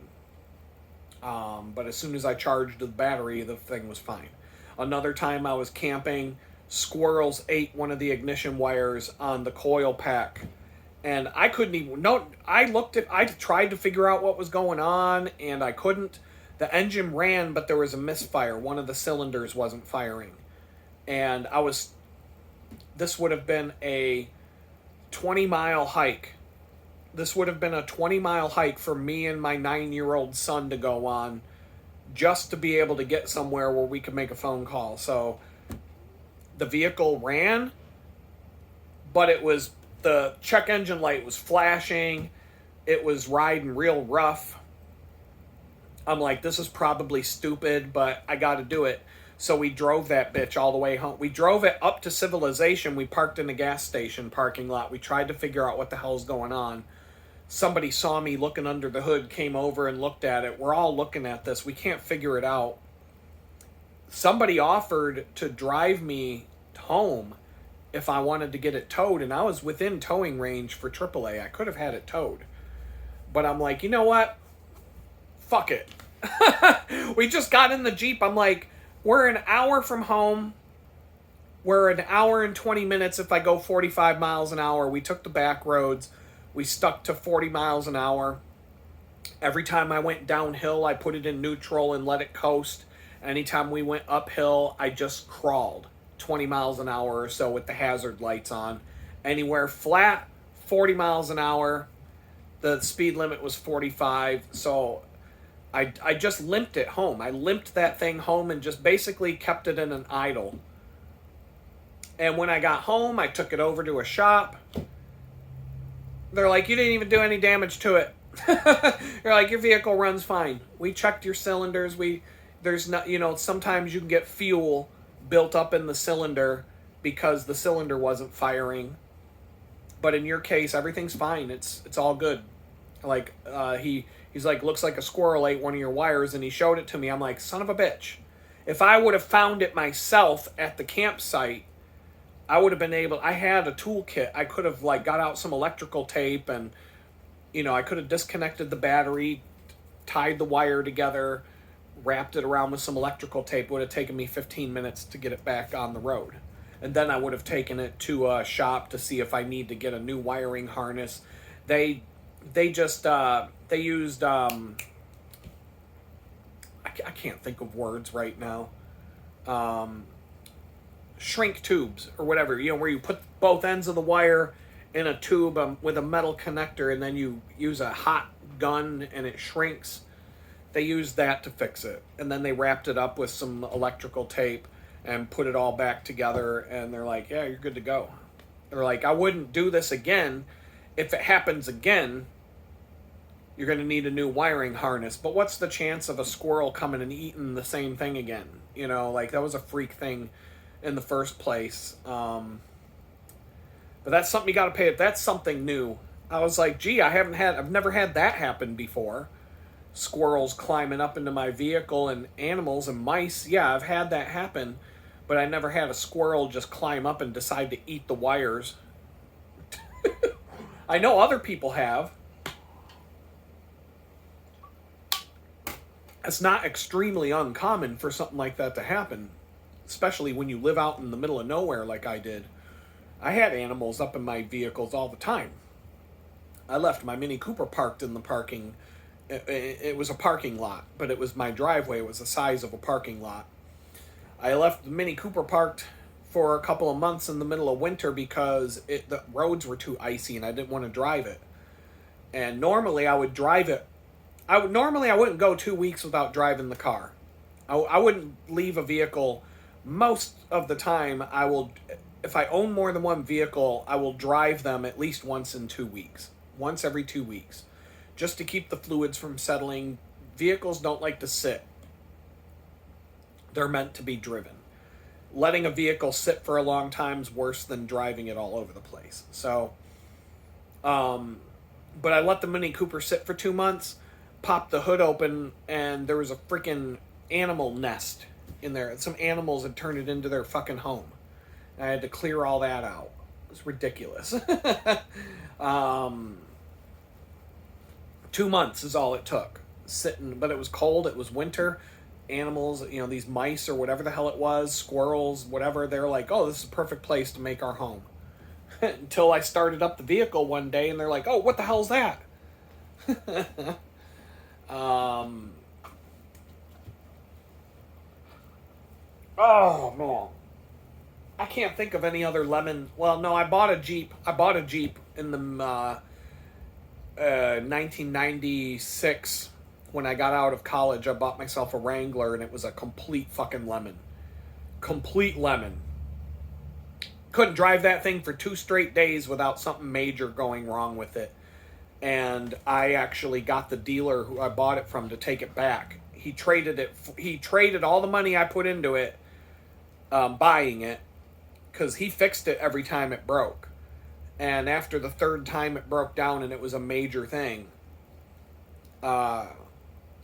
[SPEAKER 1] But as soon as I charged the battery, the thing was fine. Another time I was camping, squirrels ate one of the ignition wires on the coil pack, and I couldn't even... No, I tried to figure out what was going on, and I couldn't. The engine ran, but there was a misfire. One of the cylinders wasn't firing. And this would have been a 20-mile hike. This would have been a 20-mile hike for me and my 9-year-old son to go on just to be able to get somewhere where we could make a phone call. So the vehicle ran, but the check engine light was flashing. It was riding real rough. I'm like, this is probably stupid, but I got to do it. So we drove that bitch all the way home. We drove it up to Civilization. We parked in the gas station parking lot. We tried to figure out what the hell's going on. Somebody saw me looking under the hood, came over and looked at it. We're all looking at this. We can't figure it out. Somebody offered to drive me home if I wanted to get it towed, and I was within towing range for AAA. I could have had it towed. But I'm like, you know what? Fuck it. We just got in the Jeep. I'm like, we're an hour from home. We're an hour and 20 minutes if I go 45 miles an hour. We took the back roads. We stuck to 40 miles an hour. Every time I went downhill, I put it in neutral and let it coast. Anytime we went uphill, I just crawled 20 miles an hour or so with the hazard lights on. Anywhere flat, 40 miles an hour. The speed limit was 45, so I just limped it home. I limped that thing home and just basically kept it in an idle. And when I got home, I took it over to a shop. They're like, you didn't even do any damage to it. You're like, your vehicle runs fine. We checked your cylinders. There's not, sometimes you can get fuel built up in the cylinder because the cylinder wasn't firing. But in your case, everything's fine. It's all good. Like, he's like, looks like a squirrel ate one of your wires, and he showed it to me. I'm like, son of a bitch. If I would have found it myself at the campsite, I would have been able... I had a toolkit. I could have, got out some electrical tape, and, I could have disconnected the battery, tied the wire together, wrapped it around with some electrical tape. It would have taken me 15 minutes to get it back on the road. And then I would have taken it to a shop to see if I need to get a new wiring harness. They used... I can't think of words right now. Shrink tubes or whatever, where you put both ends of the wire in a tube with a metal connector, and then you use a hot gun and it shrinks. They used that to fix it, and then they wrapped it up with some electrical tape and put it all back together, and they're like, yeah, you're good to go. They're like, I wouldn't do this again. If it happens again, you're going to need a new wiring harness. But what's the chance of a squirrel coming and eating the same thing again? That was a freak thing in the first place. But that's something you got to pay. That's something new. I was like, gee, I've never had that happen before. Squirrels climbing up into my vehicle and animals and mice. Yeah, I've had that happen, but I never had a squirrel just climb up and decide to eat the wires. I know other people have. It's not extremely uncommon for something like that to happen, especially when you live out in the middle of nowhere like I did. I had animals up in my vehicles all the time. I left my Mini Cooper parked in the parking. It was a parking lot, but it was my driveway. It was the size of a parking lot. I left the Mini Cooper parked for a couple of months in the middle of winter because the roads were too icy and I didn't want to drive it. And normally I would drive it. I wouldn't go 2 weeks without driving the car. I wouldn't leave a vehicle. Most of the time, if I own more than one vehicle, I will drive them at least once in 2 weeks. Once every 2 weeks. Just to keep the fluids from settling. Vehicles don't like to sit. They're meant to be driven. Letting a vehicle sit for a long time is worse than driving it all over the place. So, but I let the Mini Cooper sit for 2 months, popped the hood open, and there was a freaking animal nest in there. Some animals had turned it into their fucking home. I had to clear all that out. It was ridiculous. 2 months is all it took. Sitting, but it was cold, it was winter. Animals, these mice or whatever the hell it was, squirrels, whatever, they're like, oh, this is a perfect place to make our home. Until I started up the vehicle one day and they're like, oh, what the hell's that? Oh, man. I can't think of any other lemon. Well, no, I bought a Jeep. In the 1996 when I got out of college. I bought myself a Wrangler, and it was a complete fucking lemon. Complete lemon. Couldn't drive that thing for 2 straight days without something major going wrong with it. And I actually got the dealer who I bought it from to take it back. He traded all the money I put into it, buying it, because he fixed it every time it broke. And after the 3rd time it broke down and it was a major thing, I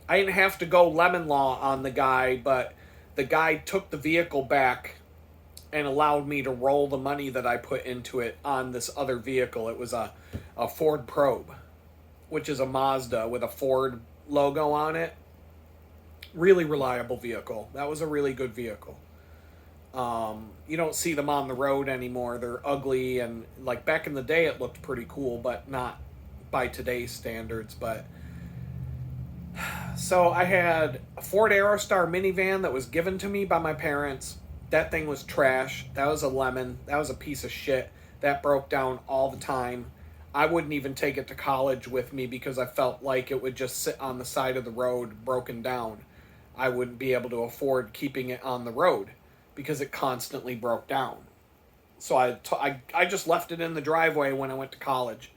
[SPEAKER 1] didn't have to go lemon law on the guy, but the guy took the vehicle back and allowed me to roll the money that I put into it on this other vehicle. It was a Ford Probe, which is a Mazda with a Ford logo on it. Really reliable vehicle. That was a really good vehicle. You don't see them on the road anymore. They're ugly, and like back in the day it looked pretty cool, but not by today's standards. But so I had a Ford Aerostar minivan that was given to me by my parents. That thing was trash. That was a lemon. That was a piece of shit. That broke down all the time. I wouldn't even take it to college with me because I felt like it would just sit on the side of the road broken down. I wouldn't be able to afford keeping it on the road because it constantly broke down. So I just left it in the driveway when I went to college.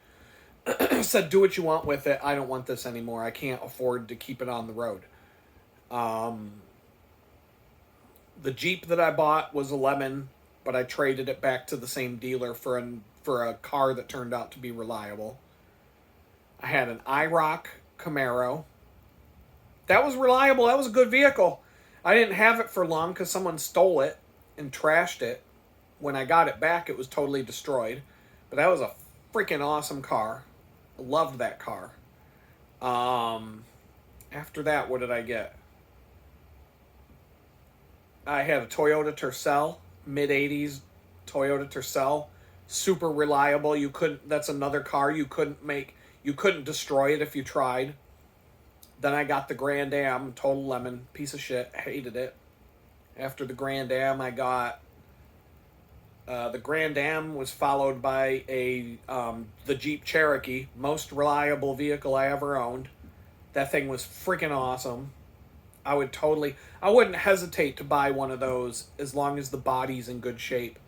[SPEAKER 1] Said, do what you want with it. I don't want this anymore. I can't afford to keep it on the road. The Jeep that I bought was a lemon, but I traded it back to the same dealer for a car that turned out to be reliable. I had an IROC Camaro. That was reliable. That was a good vehicle. I didn't have it for long because someone stole it and trashed it. When I got it back, it was totally destroyed. But that was a freaking awesome car. I loved that car. After that, what did I get? I had a Toyota Tercel, mid-80s Toyota Tercel. Super reliable. That's another car you couldn't destroy it if you tried. Then I got the Grand Am, total lemon, piece of shit, hated it. After the Grand Am, I got the Grand Am was followed by the Jeep Cherokee, most reliable vehicle I ever owned. That thing was freaking awesome. I wouldn't hesitate to buy one of those as long as the body's in good shape.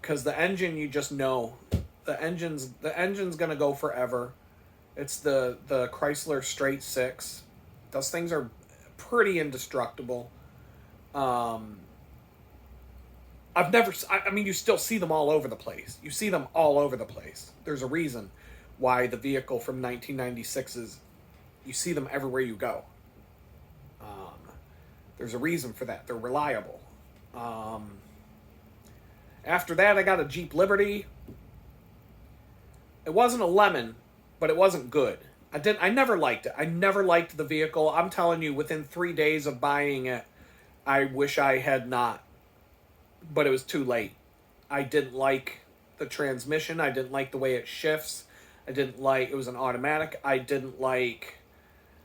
[SPEAKER 1] Because the engine, you just know, the engine's gonna go forever. It's the Chrysler Straight Six. Those things are pretty indestructible. I mean, you still see them all over the place. You see them all over the place. There's a reason. why the vehicle from 1996 is, you see them everywhere you go. There's a reason for that. They're reliable. After that, I got a Jeep Liberty. It wasn't a lemon, but it wasn't good. I never liked it. I never liked the vehicle. I'm telling you, within 3 days of buying it, I wish I had not. But it was too late. I didn't like the transmission. I didn't like the way it shifts. It was an automatic.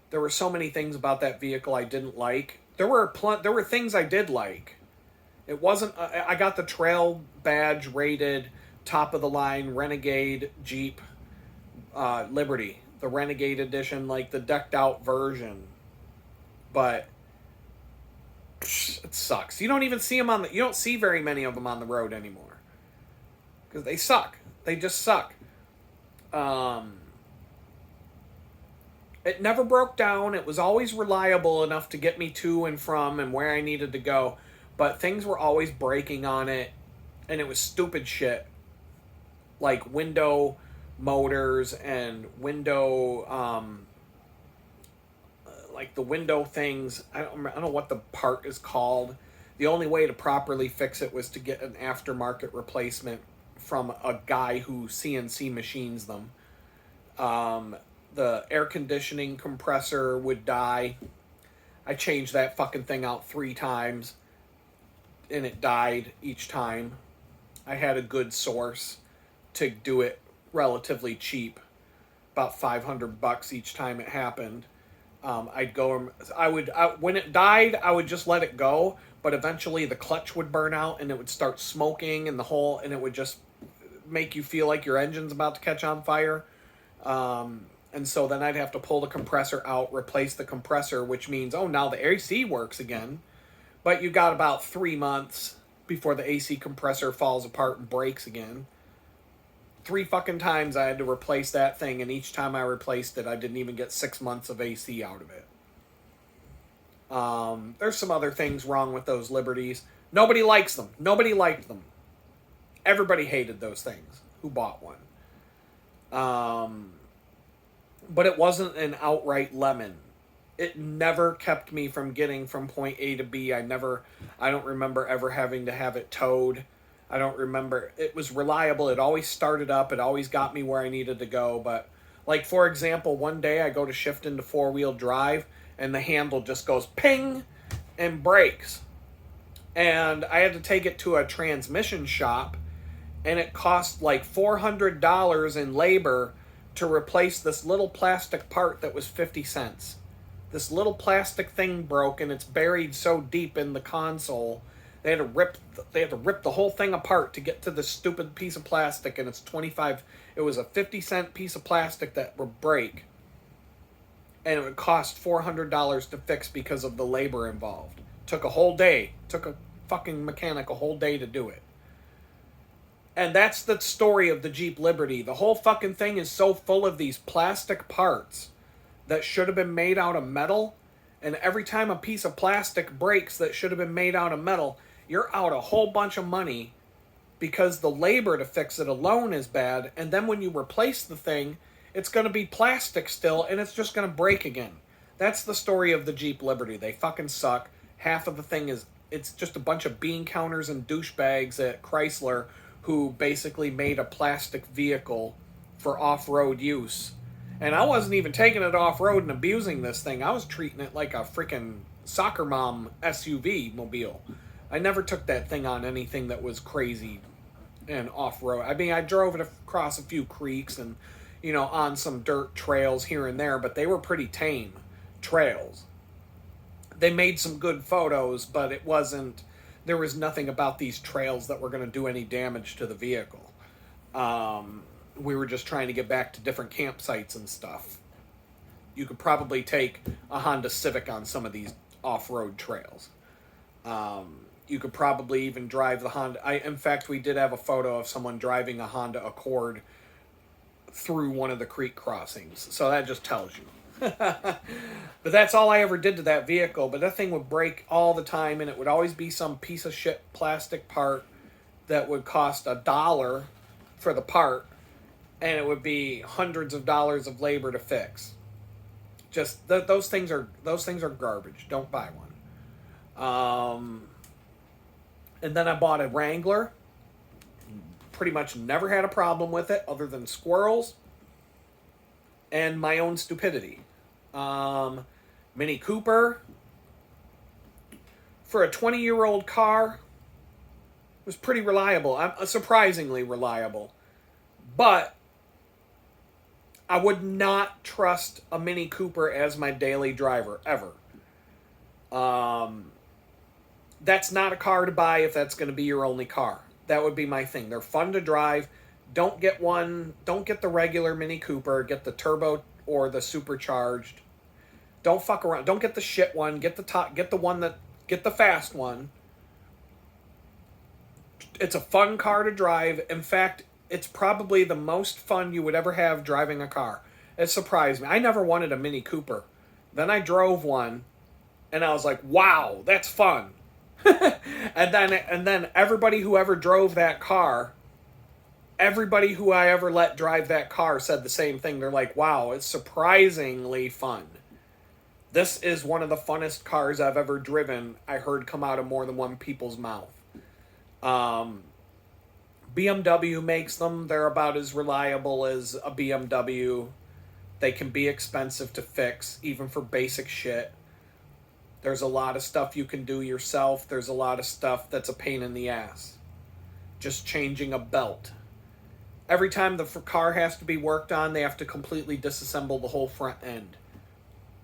[SPEAKER 1] There were so many things about that vehicle I didn't like. There were things I did like. It wasn't, I got the trail badge rated top of the line Renegade Jeep Liberty, the Renegade edition, like the decked out version. But it sucks. You don't even see them you don't see very many of them on the road anymore. Because they suck. They just suck. It never broke down. It was always reliable enough to get me to and from and where I needed to go. But things were always breaking on it. And it was stupid shit. Like window motors and window, like the window things. I don't know what the part is called. The only way to properly fix it was to get an aftermarket replacement from a guy who CNC machines them. The air conditioning compressor would die. I changed that fucking thing out 3 times. And it died each time. I had a good source to do it relatively cheap. About $500 each time it happened. When it died, I would just let it go. But eventually the clutch would burn out and it would start smoking and and it would just make you feel like your engine's about to catch on fire. And so then I'd have to pull the compressor out, replace the compressor, which means, now the AC works again. But you got about 3 months before the AC compressor falls apart and breaks again. 3 fucking times I had to replace that thing, and each time I replaced it, I didn't even get 6 months of AC out of it. There's some other things wrong with those Liberties. Nobody likes them. Nobody liked them. Everybody hated those things who bought one. But it wasn't an outright lemon. It never kept me from getting from point A to B. I don't remember ever having to have it towed. I don't remember. It was reliable. It always started up. It always got me where I needed to go. But, like, for example, one day I go to shift into 4-wheel drive, and the handle just goes ping and breaks. And I had to take it to a transmission shop, and it cost like $400 in labor to replace this little plastic part that was 50 cents. This little plastic thing broke, and it's buried so deep in the console. They had to rip the whole thing apart to get to this stupid piece of plastic, and it was a 50-cent piece of plastic that would break. And it would cost $400 to fix because of the labor involved. Took a whole day. Took a fucking mechanic a whole day to do it. And that's the story of the Jeep Liberty. The whole fucking thing is so full of these plastic parts that should have been made out of metal. And every time a piece of plastic breaks that should have been made out of metal, you're out a whole bunch of money because the labor to fix it alone is bad. And then when you replace the thing, it's going to be plastic still, and it's just going to break again. That's the story of the Jeep Liberty. They fucking suck. Half of the thing it's just a bunch of bean counters and douchebags at Chrysler who basically made a plastic vehicle for off-road use. And I wasn't even taking it off-road and abusing this thing. I was treating it like a freaking soccer mom SUV mobile. I never took that thing on anything that was crazy and off-road. I mean, I drove it across a few creeks and, on some dirt trails here and there, but they were pretty tame trails. They made some good photos, but there was nothing about these trails that were going to do any damage to the vehicle. We were just trying to get back to different campsites and stuff. You could probably take a Honda Civic on some of these off-road trails. You could probably even drive the Honda. In fact, we did have a photo of someone driving a Honda Accord through one of the creek crossings. So that just tells you. But that's all I ever did to that vehicle. But that thing would break all the time, and it would always be some piece of shit plastic part that would cost $1 for the part. and it would be hundreds of dollars of labor to fix. Just those things are garbage. Don't buy one. And then I bought a Wrangler. Pretty much never had a problem with it, other than squirrels and my own stupidity. Mini Cooper, for a 20-year-old car, was pretty reliable. Surprisingly reliable. But I would not trust a Mini Cooper as my daily driver, ever. That's not a car to buy if that's going to be your only car. That would be my thing. They're fun to drive. Don't get the regular Mini Cooper. Get the turbo or the supercharged. Don't fuck around. Don't get the shit one. Get the fast one. It's a fun car to drive. In fact, it's probably the most fun you would ever have driving a car. It surprised me. I never wanted a Mini Cooper. Then I drove one, and I was like, wow, that's fun. and then everybody who ever drove that car, everybody who I ever let drive that car said the same thing. They're like, wow, it's surprisingly fun. This is one of the funnest cars I've ever driven, I heard come out of more than one people's mouth. BMW makes them. They're about as reliable as a BMW. They can be expensive to fix, even for basic shit. There's a lot of stuff you can do yourself. There's a lot of stuff that's a pain in the ass. Just changing a belt. Every time the car has to be worked on, they have to completely disassemble the whole front end,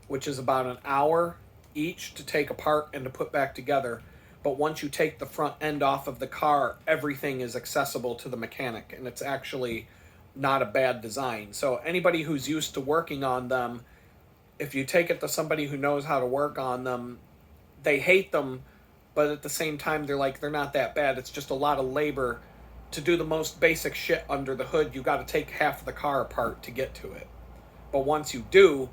[SPEAKER 1] which is about an hour each to take apart and to put back together. But once you take the front end off of the car, everything is accessible to the mechanic, and it's actually not a bad design. So anybody who's used to working on them, if you take it to somebody who knows how to work on them, they hate them, but at the same time, they're not that bad. It's just a lot of labor to do the most basic shit under the hood. You got to take half of the car apart to get to it. But once you do,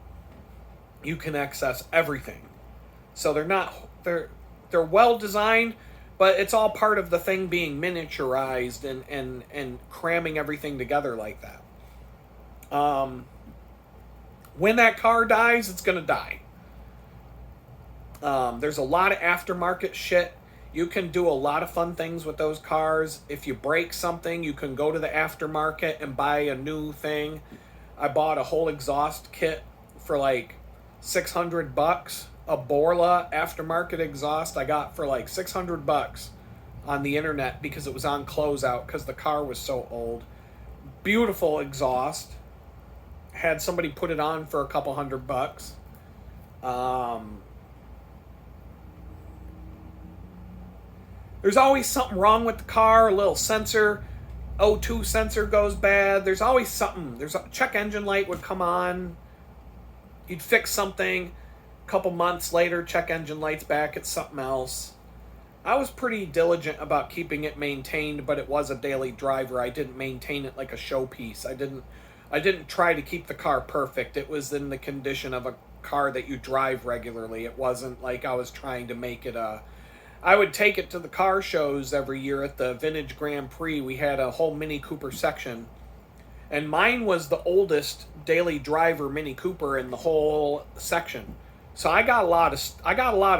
[SPEAKER 1] you can access everything. So they're well designed, but it's all part of the thing being miniaturized and cramming everything together like that. When that car dies, it's going to die. There's a lot of aftermarket shit. You can do a lot of fun things with those cars. If you break something, you can go to the aftermarket and buy a new thing. I bought a whole exhaust kit for like $600. A Borla aftermarket exhaust I got for like $600 on the internet because it was on closeout because the car was so old. Beautiful exhaust. Had somebody put it on for a couple $100. There's always something wrong with the car. A little sensor, O2 sensor goes bad. There's always something. There's a check engine light would come on. You'd fix something. A couple months later, check engine light's back. It's something else. I was pretty diligent about keeping it maintained, but it was a daily driver. I didn't maintain it like a showpiece. I didn't try to keep the car perfect. It was in the condition of a car that you drive regularly. It wasn't like I was trying to make it a... I would take it to the car shows every year at the Vintage Grand Prix. We had a whole Mini Cooper section. And mine was the oldest daily driver Mini Cooper in the whole section. So I got a lot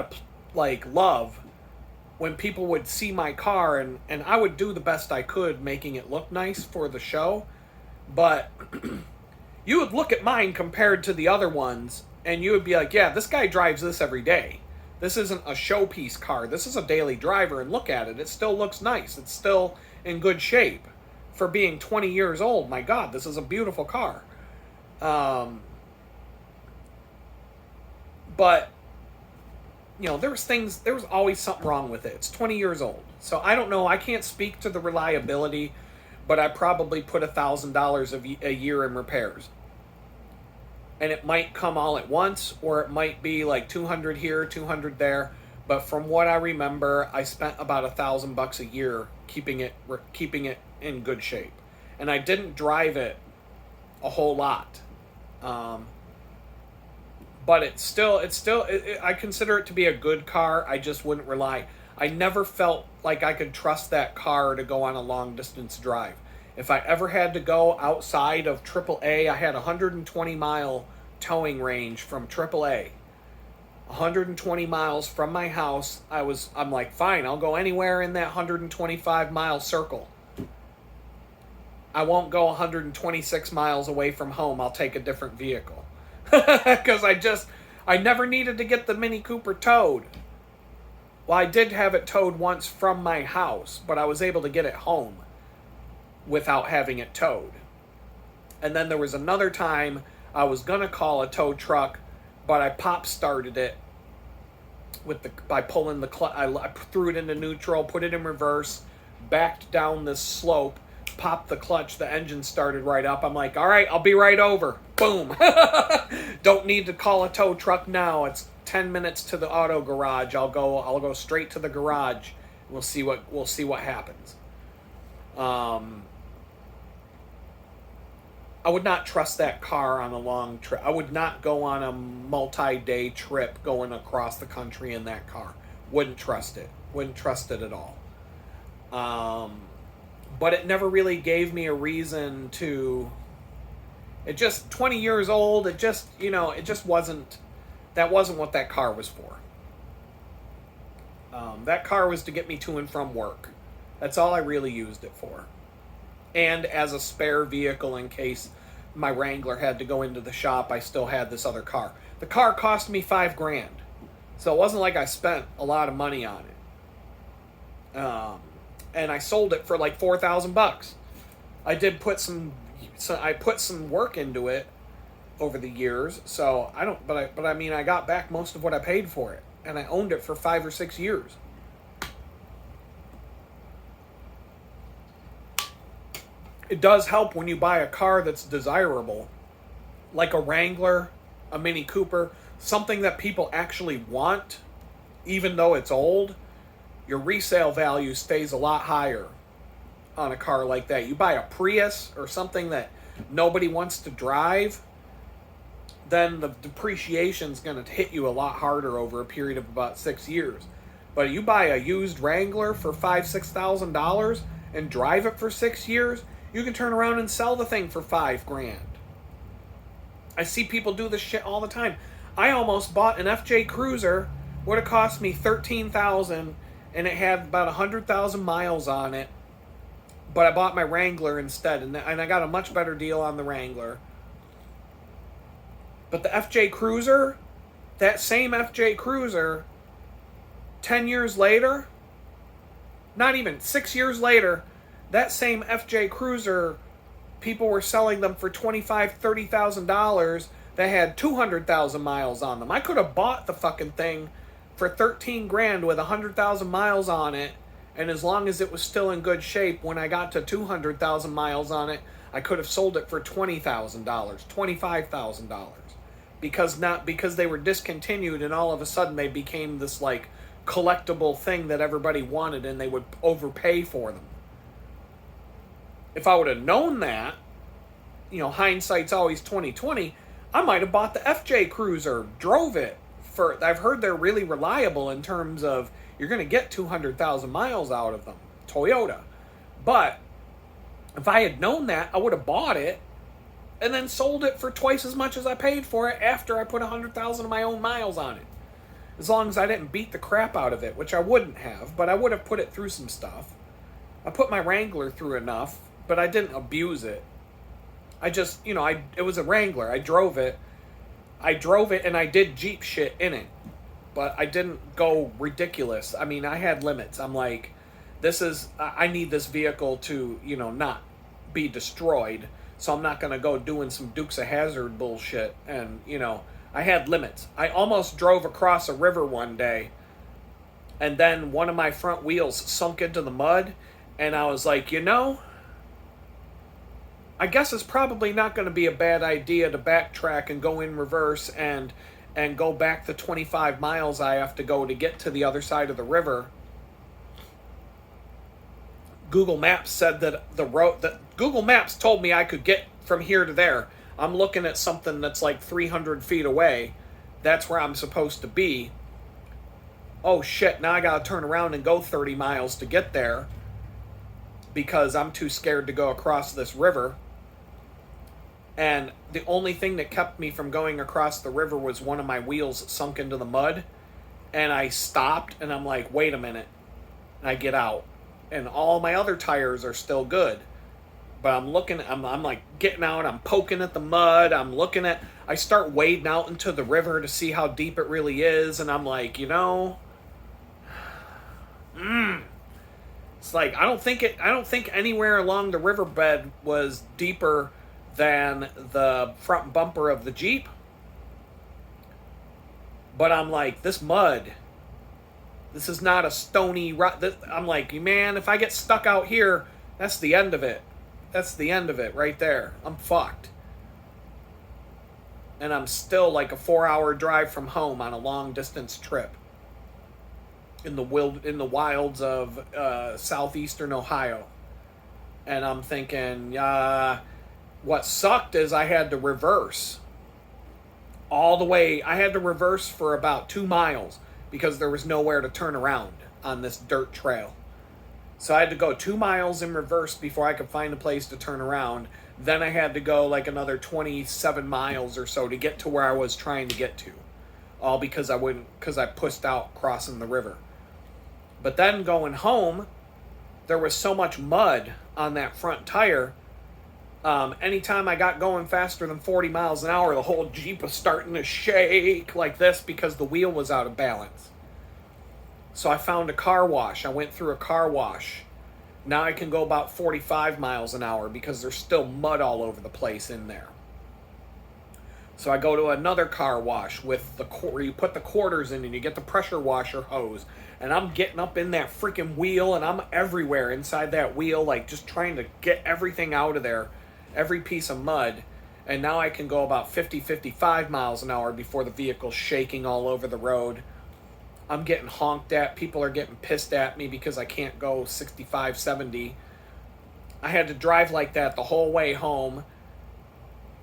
[SPEAKER 1] of like love when people would see my car, and I would do the best I could making it look nice for the show. But you would look at mine compared to the other ones, and you would be like, yeah, this guy drives this every day. This isn't a showpiece car. This is a daily driver, and look at it. It still looks nice. It's still in good shape for being 20 years old. My God, this is a beautiful car. But, you know, there was always something wrong with it. It's 20 years old. So I don't know. I can't speak to the reliability, but I probably put $1,000 a year in repairs. And it might come all at once, or it might be like 200 here, 200 there. But from what I remember, I spent about $1,000 a year keeping it in good shape, and I didn't drive it a whole lot. But I consider it to be a good car. I just wouldn't rely. I never felt like I could trust that car to go on a long distance drive. If I ever had to go outside of AAA, I had a 120-mile towing range from AAA. 120 miles from my house. I'm like, fine, I'll go anywhere in that 125-mile circle. I won't go 126 miles away from home. I'll take a different vehicle. Because I never needed to get the Mini Cooper towed. Well, I did have it towed once from my house, but I was able to get it home without having it towed. And then there was another time I was going to call a tow truck, but I pop started it by pulling the clutch. I threw it into neutral, put it in reverse, backed down this slope, popped the clutch, the engine started right up. I'm like, all right, I'll be right over. Boom. Don't need to call a tow truck now. It's 10 minutes to the auto garage. I'll go straight to the garage. We'll see what happens. I would not trust that car on a long trip. I would not go on a multi-day trip going across the country in that car. Wouldn't trust it. Wouldn't trust it at all. But it never really gave me a reason to... It just, 20 years old, it just wasn't... That wasn't what that car was for. That car was to get me to and from work. That's all I really used it for. And as a spare vehicle in case my Wrangler had to go into the shop, I still had this other car. The car cost me $5,000. So it wasn't like I spent a lot of money on it. And I sold it for like $4,000. I did put some work into it over the years. So I got back most of what I paid for it, and I owned it for 5 or 6 years. It does help when you buy a car that's desirable, like a Wrangler, a Mini Cooper, something that people actually want, even though it's old. Your resale value stays a lot higher on a car like that. You buy a Prius or something that nobody wants to drive, then the depreciation's going to hit you a lot harder over a period of about 6 years. But you buy a used Wrangler for $5,000-$6,000 and drive it for 6 years, you can turn around and sell the thing for $5,000. I see people do this shit all the time. I almost bought an FJ Cruiser. Would have cost me $13,000, and it had about 100,000 miles on it. But I bought my Wrangler instead, and I got a much better deal on the Wrangler. But the FJ Cruiser, that same FJ Cruiser, 10 years later, not even 6 years later, that same FJ Cruiser, people were selling them for $25,000, $30,000 that had 200,000 miles on them. I could have bought the fucking thing for $13,000 with 100,000 miles on it, and as long as it was still in good shape, when I got to 200,000 miles on it, I could have sold it for $20,000, $25,000. Because they were discontinued, and all of a sudden they became this like collectible thing that everybody wanted, and they would overpay for them. If I would have known that, hindsight's always 20/20, I might have bought the FJ Cruiser, drove it. I've heard they're really reliable in terms of you're going to get 200,000 miles out of them, Toyota. But if I had known that, I would have bought it and then sold it for twice as much as I paid for it after I put 100,000 of my own miles on it. As long as I didn't beat the crap out of it, which I wouldn't have, but I would have put it through some stuff. I put my Wrangler through enough, but I didn't abuse it. It was a Wrangler. I drove it and I did Jeep shit in it, but I didn't go ridiculous. I mean, I had limits. I'm like, I need this vehicle to, not be destroyed, so I'm not going to go doing some Dukes of Hazzard bullshit. And, I had limits. I almost drove across a river one day, and then one of my front wheels sunk into the mud, and I was like, I guess it's probably not going to be a bad idea to backtrack and go in reverse and go back the 25 miles I have to go to get to the other side of the river. Google Maps said that Google Maps told me I could get from here to there. I'm looking at something that's like 300 feet away. That's where I'm supposed to be. Oh shit, now I gotta turn around and go 30 miles to get there. because I'm too scared to go across this river. And the only thing that kept me from going across the river was one of my wheels sunk into the mud. And I stopped and I'm like, wait a minute. And I get out. And all my other tires are still good. But I'm looking, I'm like getting out, I'm poking at the mud, I start wading out into the river to see how deep it really is. And I'm like, it's like, I don't think anywhere along the riverbed was deeper than the front bumper of the Jeep. But I'm like, this mud, this is not a stony rock. I'm like, man, if I get stuck out here, that's the end of it. That's the end of it right there. I'm fucked. And I'm still like a 4-hour drive from home on a long distance trip in the wilds of southeastern Ohio. And I'm thinking, what sucked is I had to reverse all the way. I had to reverse for about 2 miles because there was nowhere to turn around on this dirt trail. So I had to go 2 miles in reverse before I could find a place to turn around. Then I had to go like another 27 miles or so to get to where I was trying to get to. All because I pushed out crossing the river. But then going home, there was so much mud on that front tire. Anytime I got going faster than 40 miles an hour, the whole Jeep was starting to shake like this because the wheel was out of balance. So I found a car wash. I went through a car wash. Now I can go about 45 miles an hour because there's still mud all over the place in there. So I go to another car wash with where you put the quarters in and you get the pressure washer hose. And I'm getting up in that freaking wheel and I'm everywhere inside that wheel, like just trying to get everything out of there, every piece of mud. And now I can go about 55 miles an hour before the vehicle's shaking all over the road. I'm getting honked at. People are getting pissed at me because I can't go 65, 70. I had to drive like that the whole way home.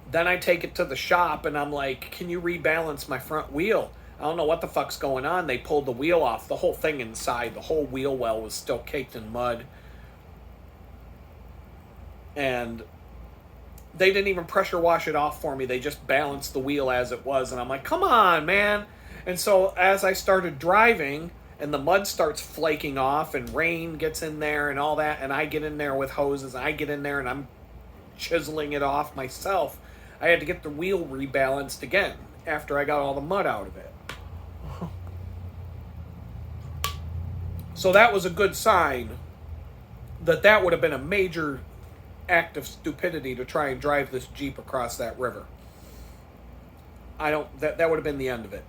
[SPEAKER 1] Then I take it to the shop and I'm like, can you rebalance my front wheel? I don't know what the fuck's going on. They pulled the wheel off. The whole thing inside, the whole wheel well was still caked in mud. And they didn't even pressure wash it off for me. They just balanced the wheel as it was. And I'm like, come on, man. And so as I started driving and the mud starts flaking off and rain gets in there and all that, and I get in there with hoses, and I get in there and I'm chiseling it off myself, I had to get the wheel rebalanced again after I got all the mud out of it. So that was a good sign that would have been a major act of stupidity to try and drive this Jeep across that river. That would have been the end of it.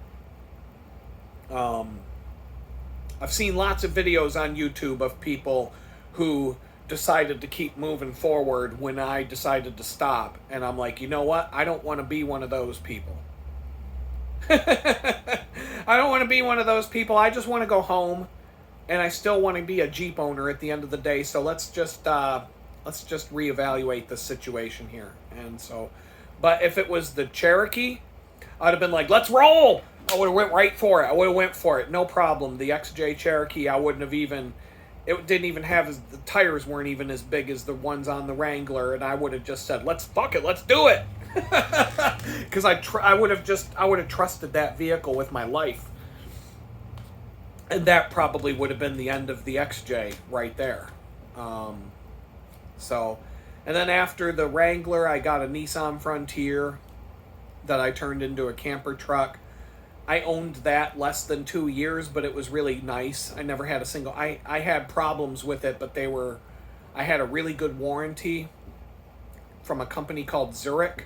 [SPEAKER 1] I've seen lots of videos on YouTube of people who decided to keep moving forward when I decided to stop. And I'm like, you know what? I don't want to be one of those people. I don't want to be one of those people. I just want to go home. And I still want to be a Jeep owner at the end of the day. So let's just reevaluate the situation here. And so, but if it was the Cherokee, I'd have been like, let's roll. I would have went right for it. I would have went for it. No problem. The XJ Cherokee, I wouldn't have even, it didn't even have, the tires weren't even as big as the ones on the Wrangler. And I would have just said, let's do it. Because I would have trusted that vehicle with my life. And that probably would have been the end of the XJ right there. And then after the Wrangler, I got a Nissan Frontier that I turned into a camper truck. I owned that less than 2 years, but it was really nice. I never had a single... I had problems with it, but I had a really good warranty from a company called Zurich.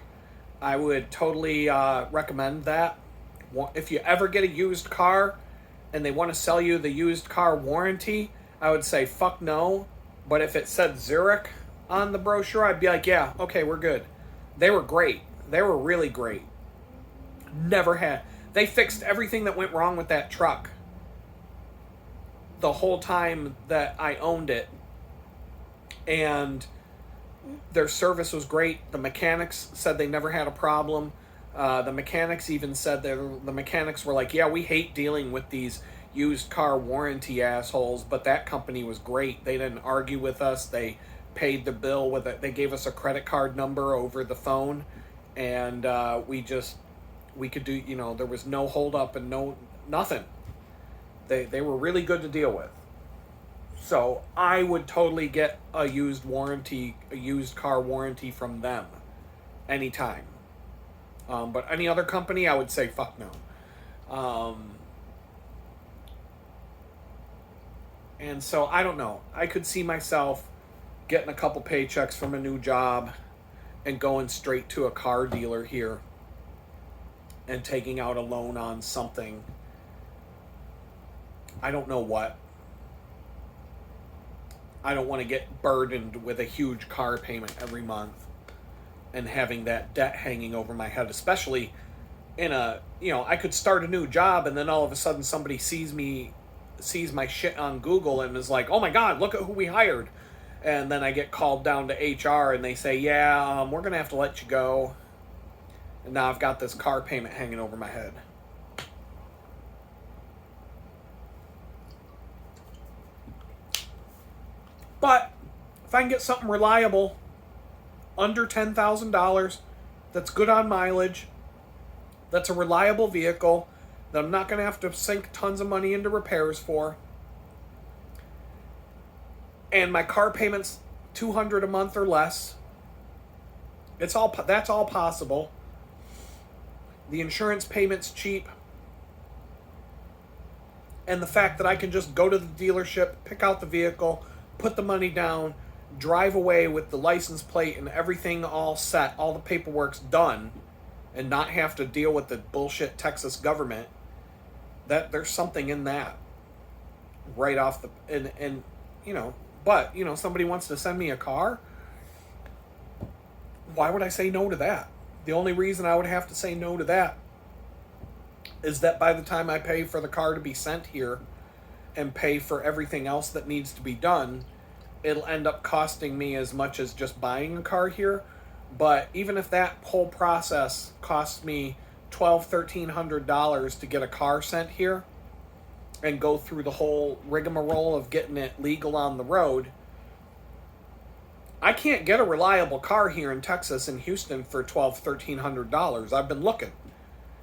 [SPEAKER 1] I would totally recommend that. If you ever get a used car and they want to sell you the used car warranty, I would say fuck no. But if it said Zurich on the brochure, I'd be like, yeah, okay, we're good. They were great. They were really great. They fixed everything that went wrong with that truck the whole time that I owned it. And their service was great. The mechanics said they never had a problem. The mechanics even said the mechanics were like, yeah, we hate dealing with these used car warranty assholes, but that company was great. They didn't argue with us. They paid the bill with it. They gave us a credit card number over the phone, and we could do, there was no hold up and nothing. They were really good to deal with. So I would totally get a used car warranty from them anytime. But any other company, I would say fuck no. And so I don't know. I could see myself getting a couple paychecks from a new job and going straight to a car dealer here and taking out a loan on something. I don't know what. I don't want to get burdened with a huge car payment every month and having that debt hanging over my head, especially I could start a new job and then all of a sudden somebody sees my shit on Google and is like, oh my God, look at who we hired. And then I get called down to HR and they say, yeah, we're going to have to let you go. And now I've got this car payment hanging over my head. But if I can get something reliable, under $10,000, that's good on mileage, that's a reliable vehicle, that I'm not going to have to sink tons of money into repairs for, and my car payment's $200 a month or less, that's all possible. The insurance payment's cheap. And the fact that I can just go to the dealership, pick out the vehicle, put the money down, drive away with the license plate and everything all set, all the paperwork's done, and not have to deal with the bullshit Texas government, that there's something in that right off the... But, somebody wants to send me a car, why would I say no to that? The only reason I would have to say no to that is that by the time I pay for the car to be sent here and pay for everything else that needs to be done, it'll end up costing me as much as just buying a car here. But even if that whole process costs me $1,200-$1,300 to get a car sent here and go through the whole rigmarole of getting it legal on the road, I can't get a reliable car here in Texas and Houston for $1,200-$1,300. I've been looking.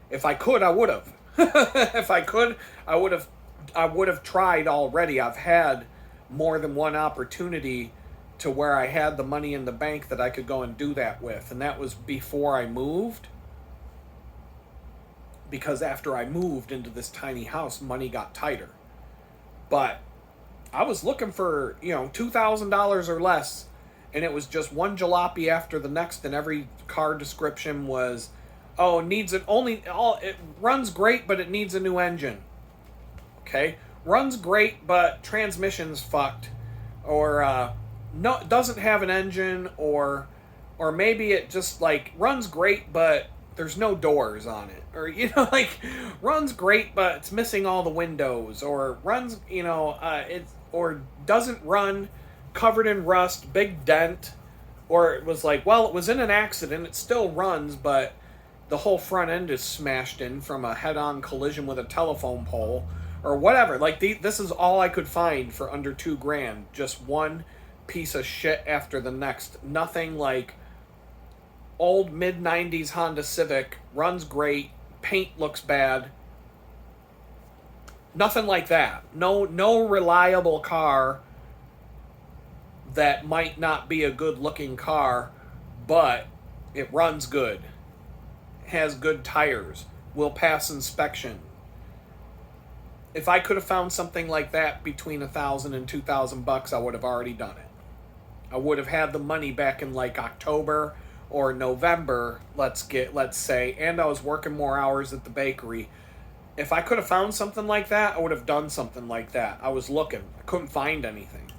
[SPEAKER 1] If I could, I would have. If I could, I would have tried already. I've had more than one opportunity to where I had the money in the bank that I could go and do that with. And that was before I moved. Because after I moved into this tiny house, money got tighter. But I was looking for, $2,000 or less. And it was just one jalopy after the next. And every car description was, it runs great, but it needs a new engine. Okay? Runs great, but transmission's fucked. Or, no, doesn't have an engine, or maybe it just runs great, but there's no doors on it, or runs great, but it's missing all the windows, or runs, or doesn't run, covered in rust, big dent, or it was it was in an accident, it still runs, but the whole front end is smashed in from a head-on collision with a telephone pole, or whatever. This is all I could find for under $2,000, just one piece of shit after the next. Nothing like old mid-90s Honda Civic, runs great, paint looks bad. Nothing like that. No reliable car that might not be a good-looking car, but it runs good, has good tires, will pass inspection. If I could have found something like that between $1,000 and $2,000, I would have already done it. I would have had the money back in October or November, let's say, and I was working more hours at the bakery. If I could have found something like that, I would have done something like that. I was looking. I couldn't find anything.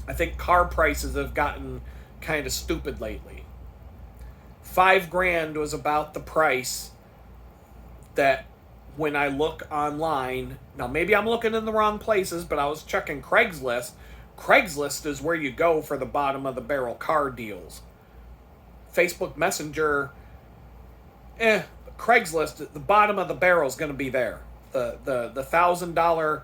[SPEAKER 1] I think car prices have gotten kind of stupid lately. $5,000 was about the price that when I look online, now maybe I'm looking in the wrong places, but I was checking Craigslist. Craigslist is where you go for the bottom of the barrel car deals. Facebook Messenger, Craigslist, the bottom of the barrel is going to be there. The $1,000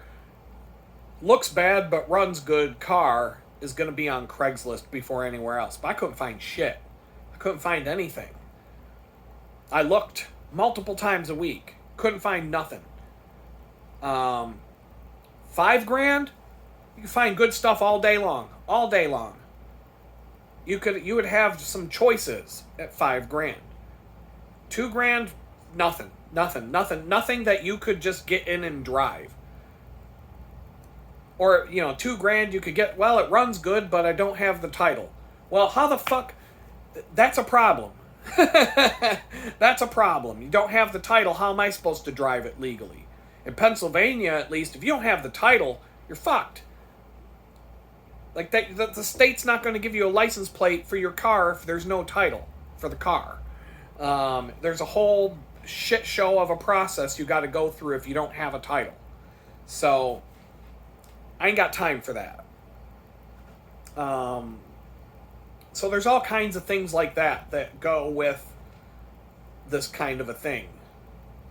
[SPEAKER 1] looks bad but runs good car is going to be on Craigslist before anywhere else. But I couldn't find shit. I couldn't find anything. I looked multiple times a week. Couldn't find nothing. $5,000, you can find good stuff all day long. All day long. You would have some choices at $5,000. $2,000, nothing that you could just get in and drive. Or, $2,000 you could get, well, it runs good, but I don't have the title. Well, how the fuck? That's a problem. That's a problem. You don't have the title. How am I supposed to drive it legally? In Pennsylvania, at least, if you don't have the title, you're fucked. Like, the state's not going to give you a license plate for your car if there's no title for the car. There's a whole shit show of a process you got to go through if you don't have a title. So, I ain't got time for that. So there's all kinds of things like that go with this kind of a thing.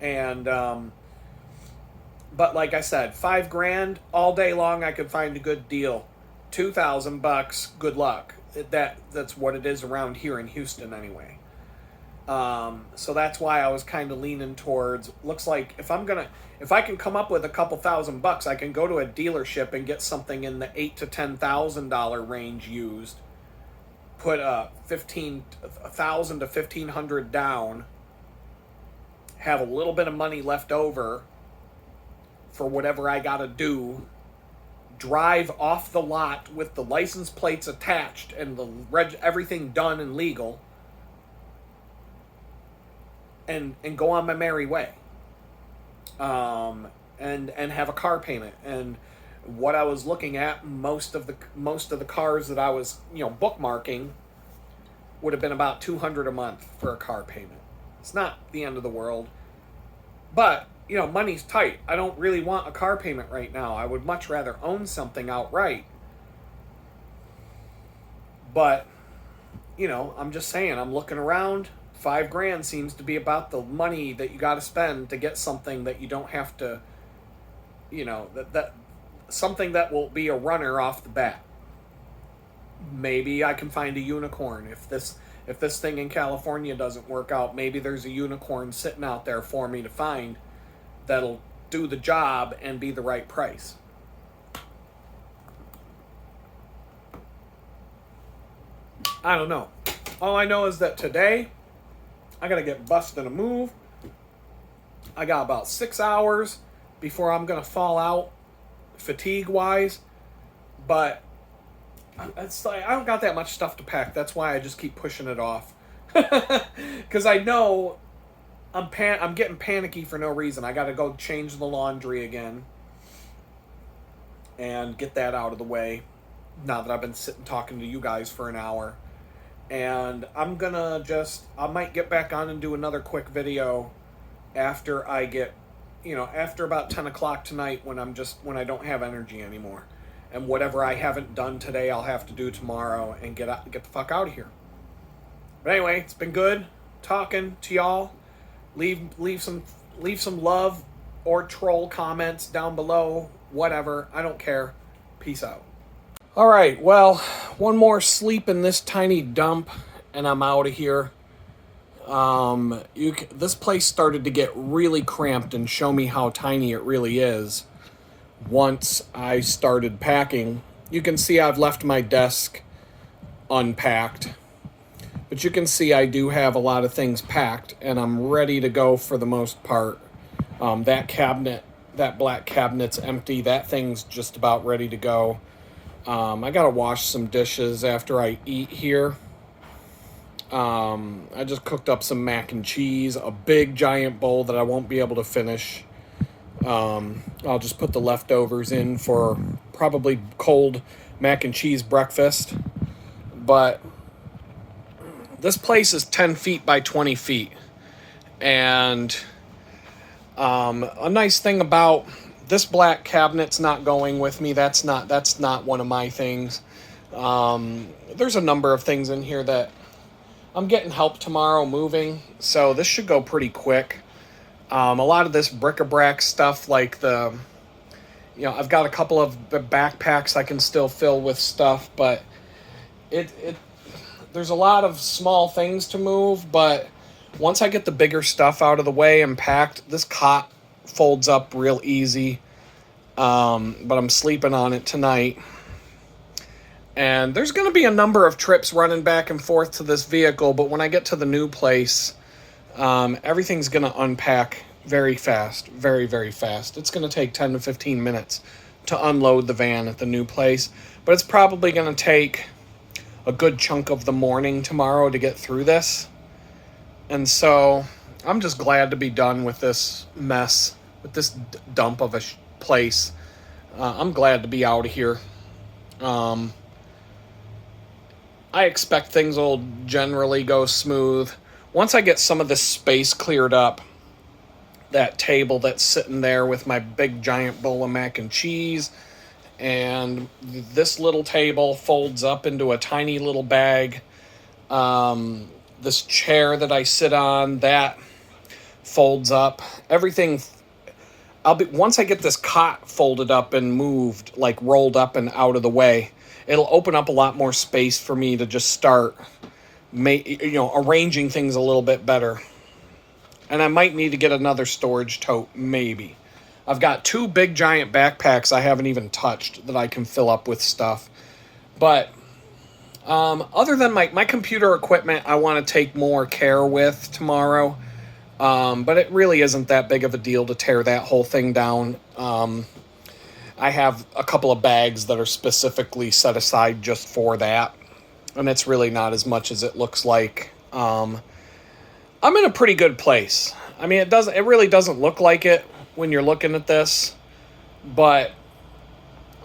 [SPEAKER 1] And, but like I said, $5,000 all day long, I could find a good deal. $2,000, good luck. That's what it is around here in Houston anyway. So that's why I was kind of leaning towards, looks like if I can come up with a couple $1,000, I can go to a dealership and get something in the $8,000 to $10,000 range used. Put $1,000 to $1,500 down. Have a little bit of money left over for whatever I gotta do. Drive off the lot with the license plates attached and everything done and legal. And go on my merry way. And have a car payment. And what I was looking at, most of the cars that I was, bookmarking would have been about $200 a month for a car payment. It's not the end of the world. But, money's tight. I don't really want a car payment right now. I would much rather own something outright. But, I'm just saying, I'm looking around. $5,000 seems to be about the money that you got to spend to get something that you don't have to, that something that will be a runner off the bat. Maybe I can find a unicorn. If this thing in California doesn't work out, maybe there's a unicorn sitting out there for me to find that'll do the job and be the right price. I don't know. All I know is that today I gotta get busted a move. I got about 6 hours before I'm gonna fall out fatigue-wise. But it's like I don't got that much stuff to pack. That's why I just keep pushing it off. Because I know I'm getting panicky for no reason. I gotta go change the laundry again and get that out of the way. Now that I've been sitting talking to you guys for an hour. And I might get back on and do another quick video after I get, after about 10 o'clock tonight when I don't have energy anymore. And whatever I haven't done today, I'll have to do tomorrow and get the fuck out of here. But anyway, it's been good talking to y'all. Leave some love or troll comments down below. Whatever. I don't care. Peace out. All right, well, one more sleep in this tiny dump, and I'm out of here. This place started to get really cramped and show me how tiny it really is. Once I started packing, you can see I've left my desk unpacked, but you can see I do have a lot of things packed, and I'm ready to go for the most part. That black cabinet's empty. That thing's just about ready to go. I gotta wash some dishes after I eat here. I just cooked up some mac and cheese, a big giant bowl that I won't be able to finish. I'll just put the leftovers in for probably cold mac and cheese breakfast. But this place is 10 feet by 20 feet. And a nice thing about this black cabinet's not going with me. That's not one of my things. There's a number of things in here that I'm getting help tomorrow moving, so this should go pretty quick. A lot of this bric-a-brac stuff, like I've got a couple of backpacks I can still fill with stuff, but it there's a lot of small things to move, but once I get the bigger stuff out of the way and packed, this cot folds up real easy. But I'm sleeping on it tonight. And there's going to be a number of trips running back and forth to this vehicle, but when I get to the new place, everything's going to unpack very fast, very, very fast. It's going to take 10 to 15 minutes to unload the van at the new place, but it's probably going to take a good chunk of the morning tomorrow to get through this. And so I'm just glad to be done with this mess, with this dump of a place. I'm glad to be out of here. I expect things will generally go smooth. Once I get some of this space cleared up, that table that's sitting there with my big giant bowl of mac and cheese, and this little table folds up into a tiny little bag. This chair that I sit on, that folds up. Everything, once I get this cot folded up and moved, like rolled up and out of the way, it'll open up a lot more space for me to just start arranging things a little bit better. And I might need to get another storage tote, maybe. I've got 2 big giant backpacks I haven't even touched that I can fill up with stuff. But other than my computer equipment, I want to take more care with tomorrow. But it really isn't that big of a deal to tear that whole thing down. I have a couple of bags that are specifically set aside just for that. And it's really not as much as it looks like. I'm in a pretty good place. I mean, it really doesn't look like it when you're looking at this, but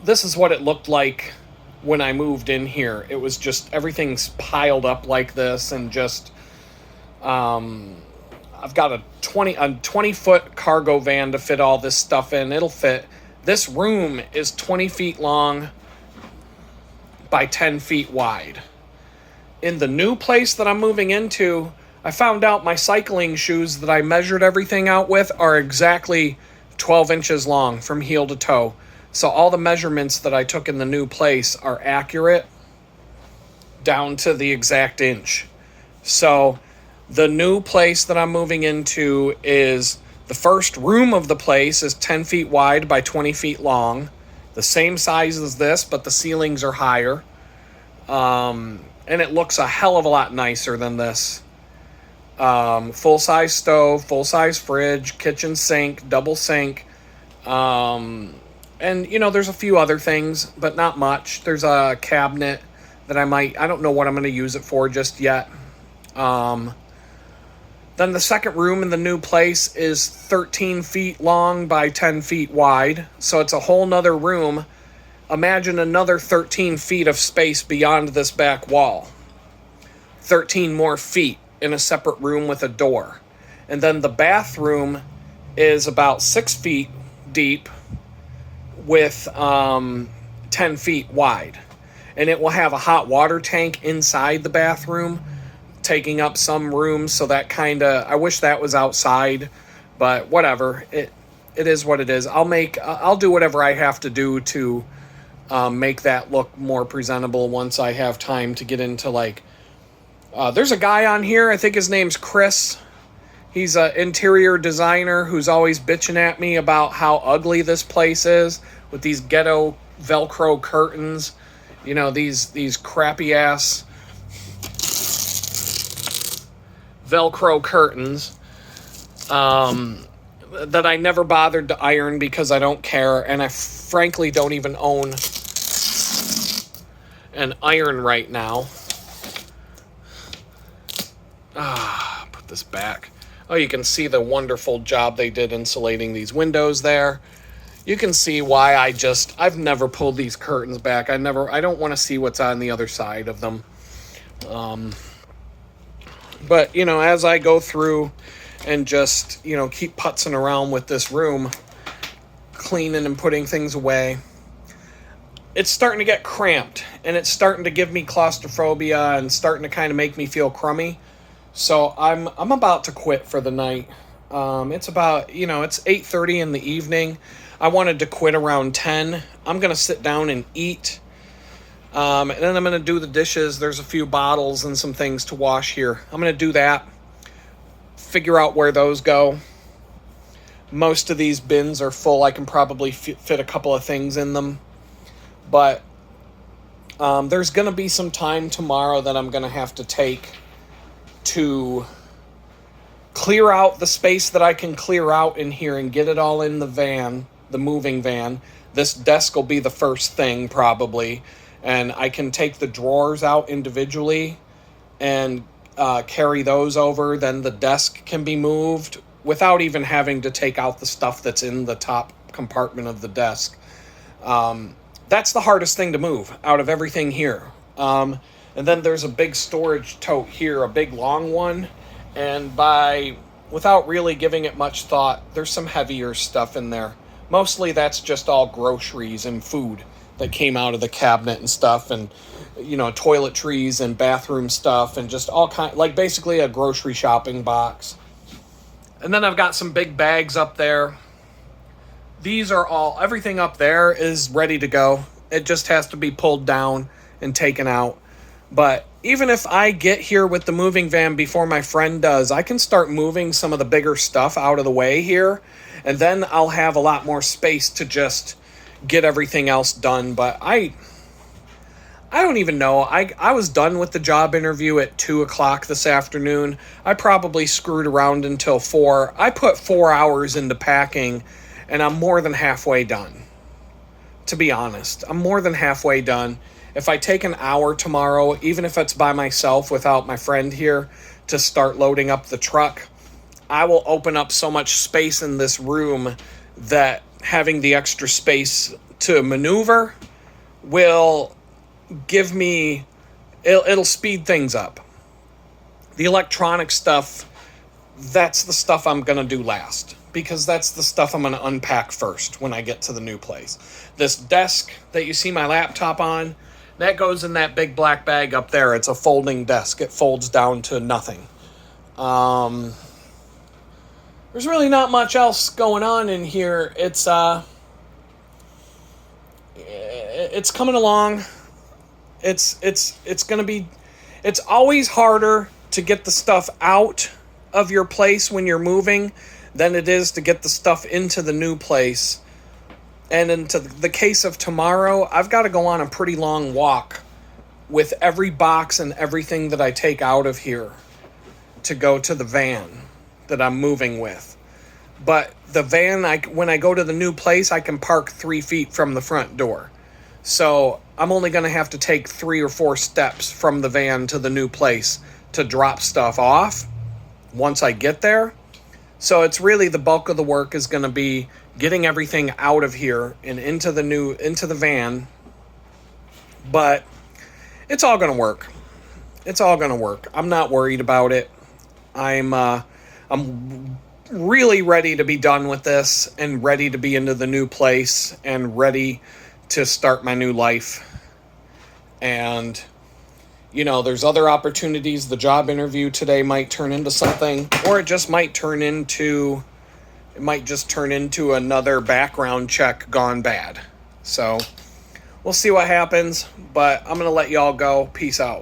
[SPEAKER 1] this is what it looked like when I moved in here. It was just everything's piled up like this, and just I've got a 20-foot cargo van to fit all this stuff in. It'll fit. This room is 20 feet long by 10 feet wide. In the new place that I'm moving into, I found out my cycling shoes that I measured everything out with are exactly 12 inches long from heel to toe. So all the measurements that I took in the new place are accurate down to the exact inch. So the new place that I'm moving into is, the first room of the place is 10 feet wide by 20 feet long. The same size as this, but the ceilings are higher. And it looks a hell of a lot nicer than this. Full-size stove, full-size fridge, kitchen sink, double sink. And, there's a few other things, but not much. There's a cabinet that I don't know what I'm going to use it for just yet. Then the second room in the new place is 13 feet long by 10 feet wide. So it's a whole nother room. Imagine another 13 feet of space beyond this back wall. 13 more feet in a separate room with a door. And then the bathroom is about 6 feet deep with 10 feet wide. And it will have a hot water tank inside the bathroom, taking up some room. So that I wish that was outside, but whatever. It is what it is. I'll do whatever I have to do to make that look more presentable once I have time to get into there's a guy on here, I think his name's Chris. He's an interior designer who's always bitching at me about how ugly this place is with these ghetto Velcro curtains. These crappy ass Velcro curtains that I never bothered to iron because I don't care, and I frankly don't even own an iron right now. Put this back. Oh, you can see the wonderful job they did insulating these windows there. You can see why I've never pulled these curtains back. I don't want to see what's on the other side of them. But, as I go through and just, keep putzing around with this room, cleaning and putting things away, it's starting to get cramped, and it's starting to give me claustrophobia and starting to kind of make me feel crummy. So I'm about to quit for the night. It's about, it's 8:30 in the evening. I wanted to quit around 10. I'm going to sit down and eat. And then I'm going to do the dishes. There's a few bottles and some things to wash here. I'm going to do that. Figure out where those go. Most of these bins are full. I can probably fit a couple of things in them. But there's going to be some time tomorrow that I'm going to have to take to clear out the space that I can clear out in here and get it all in the van, the moving van. This desk will be the first thing probably. And I can take the drawers out individually and carry those over. Then the desk can be moved without even having to take out the stuff that's in the top compartment of the desk. That's the hardest thing to move out of everything here. And then there's a big storage tote here, a big long one. And without really giving it much thought, there's some heavier stuff in there. Mostly that's just all groceries and food that came out of the cabinet and stuff, and toiletries and bathroom stuff, and just all like basically a grocery shopping box. And then I've got some big bags up there. Everything up there is ready to go. It just has to be pulled down and taken out. But even if I get here with the moving van before my friend does, I can start moving some of the bigger stuff out of the way here, and then I'll have a lot more space to just get everything else done. But I don't even know. I was done with the job interview at 2 o'clock this afternoon. I probably screwed around until 4. I put 4 hours into packing, and I'm more than halfway done. To be honest, I'm more than halfway done. If I take an hour tomorrow, even if it's by myself without my friend here, to start loading up the truck, I will open up so much space in this room that having the extra space to maneuver will give me, it'll speed things up. The electronic stuff, that's the stuff I'm going to do last, because that's the stuff I'm going to unpack first when I get to the new place. This desk that you see my laptop on, that goes in that big black bag up there. It's a folding desk. It folds down to nothing. There's really not much else going on in here. It's coming along. It's going to be, it's always harder to get the stuff out of your place when you're moving than it is to get the stuff into the new place. And into the case of tomorrow, I've got to go on a pretty long walk with every box and everything that I take out of here to go to the van that I'm moving with. But the van, when I go to the new place, I can park 3 feet from the front door. So I'm only going to have to take 3 or 4 steps from the van to the new place to drop stuff off once I get there. So it's really, the bulk of the work is going to be getting everything out of here and into the van. But it's all going to work. It's all going to work. I'm not worried about it. I'm really ready to be done with this and ready to be into the new place and ready to start my new life. And there's other opportunities. The job interview today might turn into something, or it just might turn into another background check gone bad. So we'll see what happens, but I'm going to let y'all go. Peace out.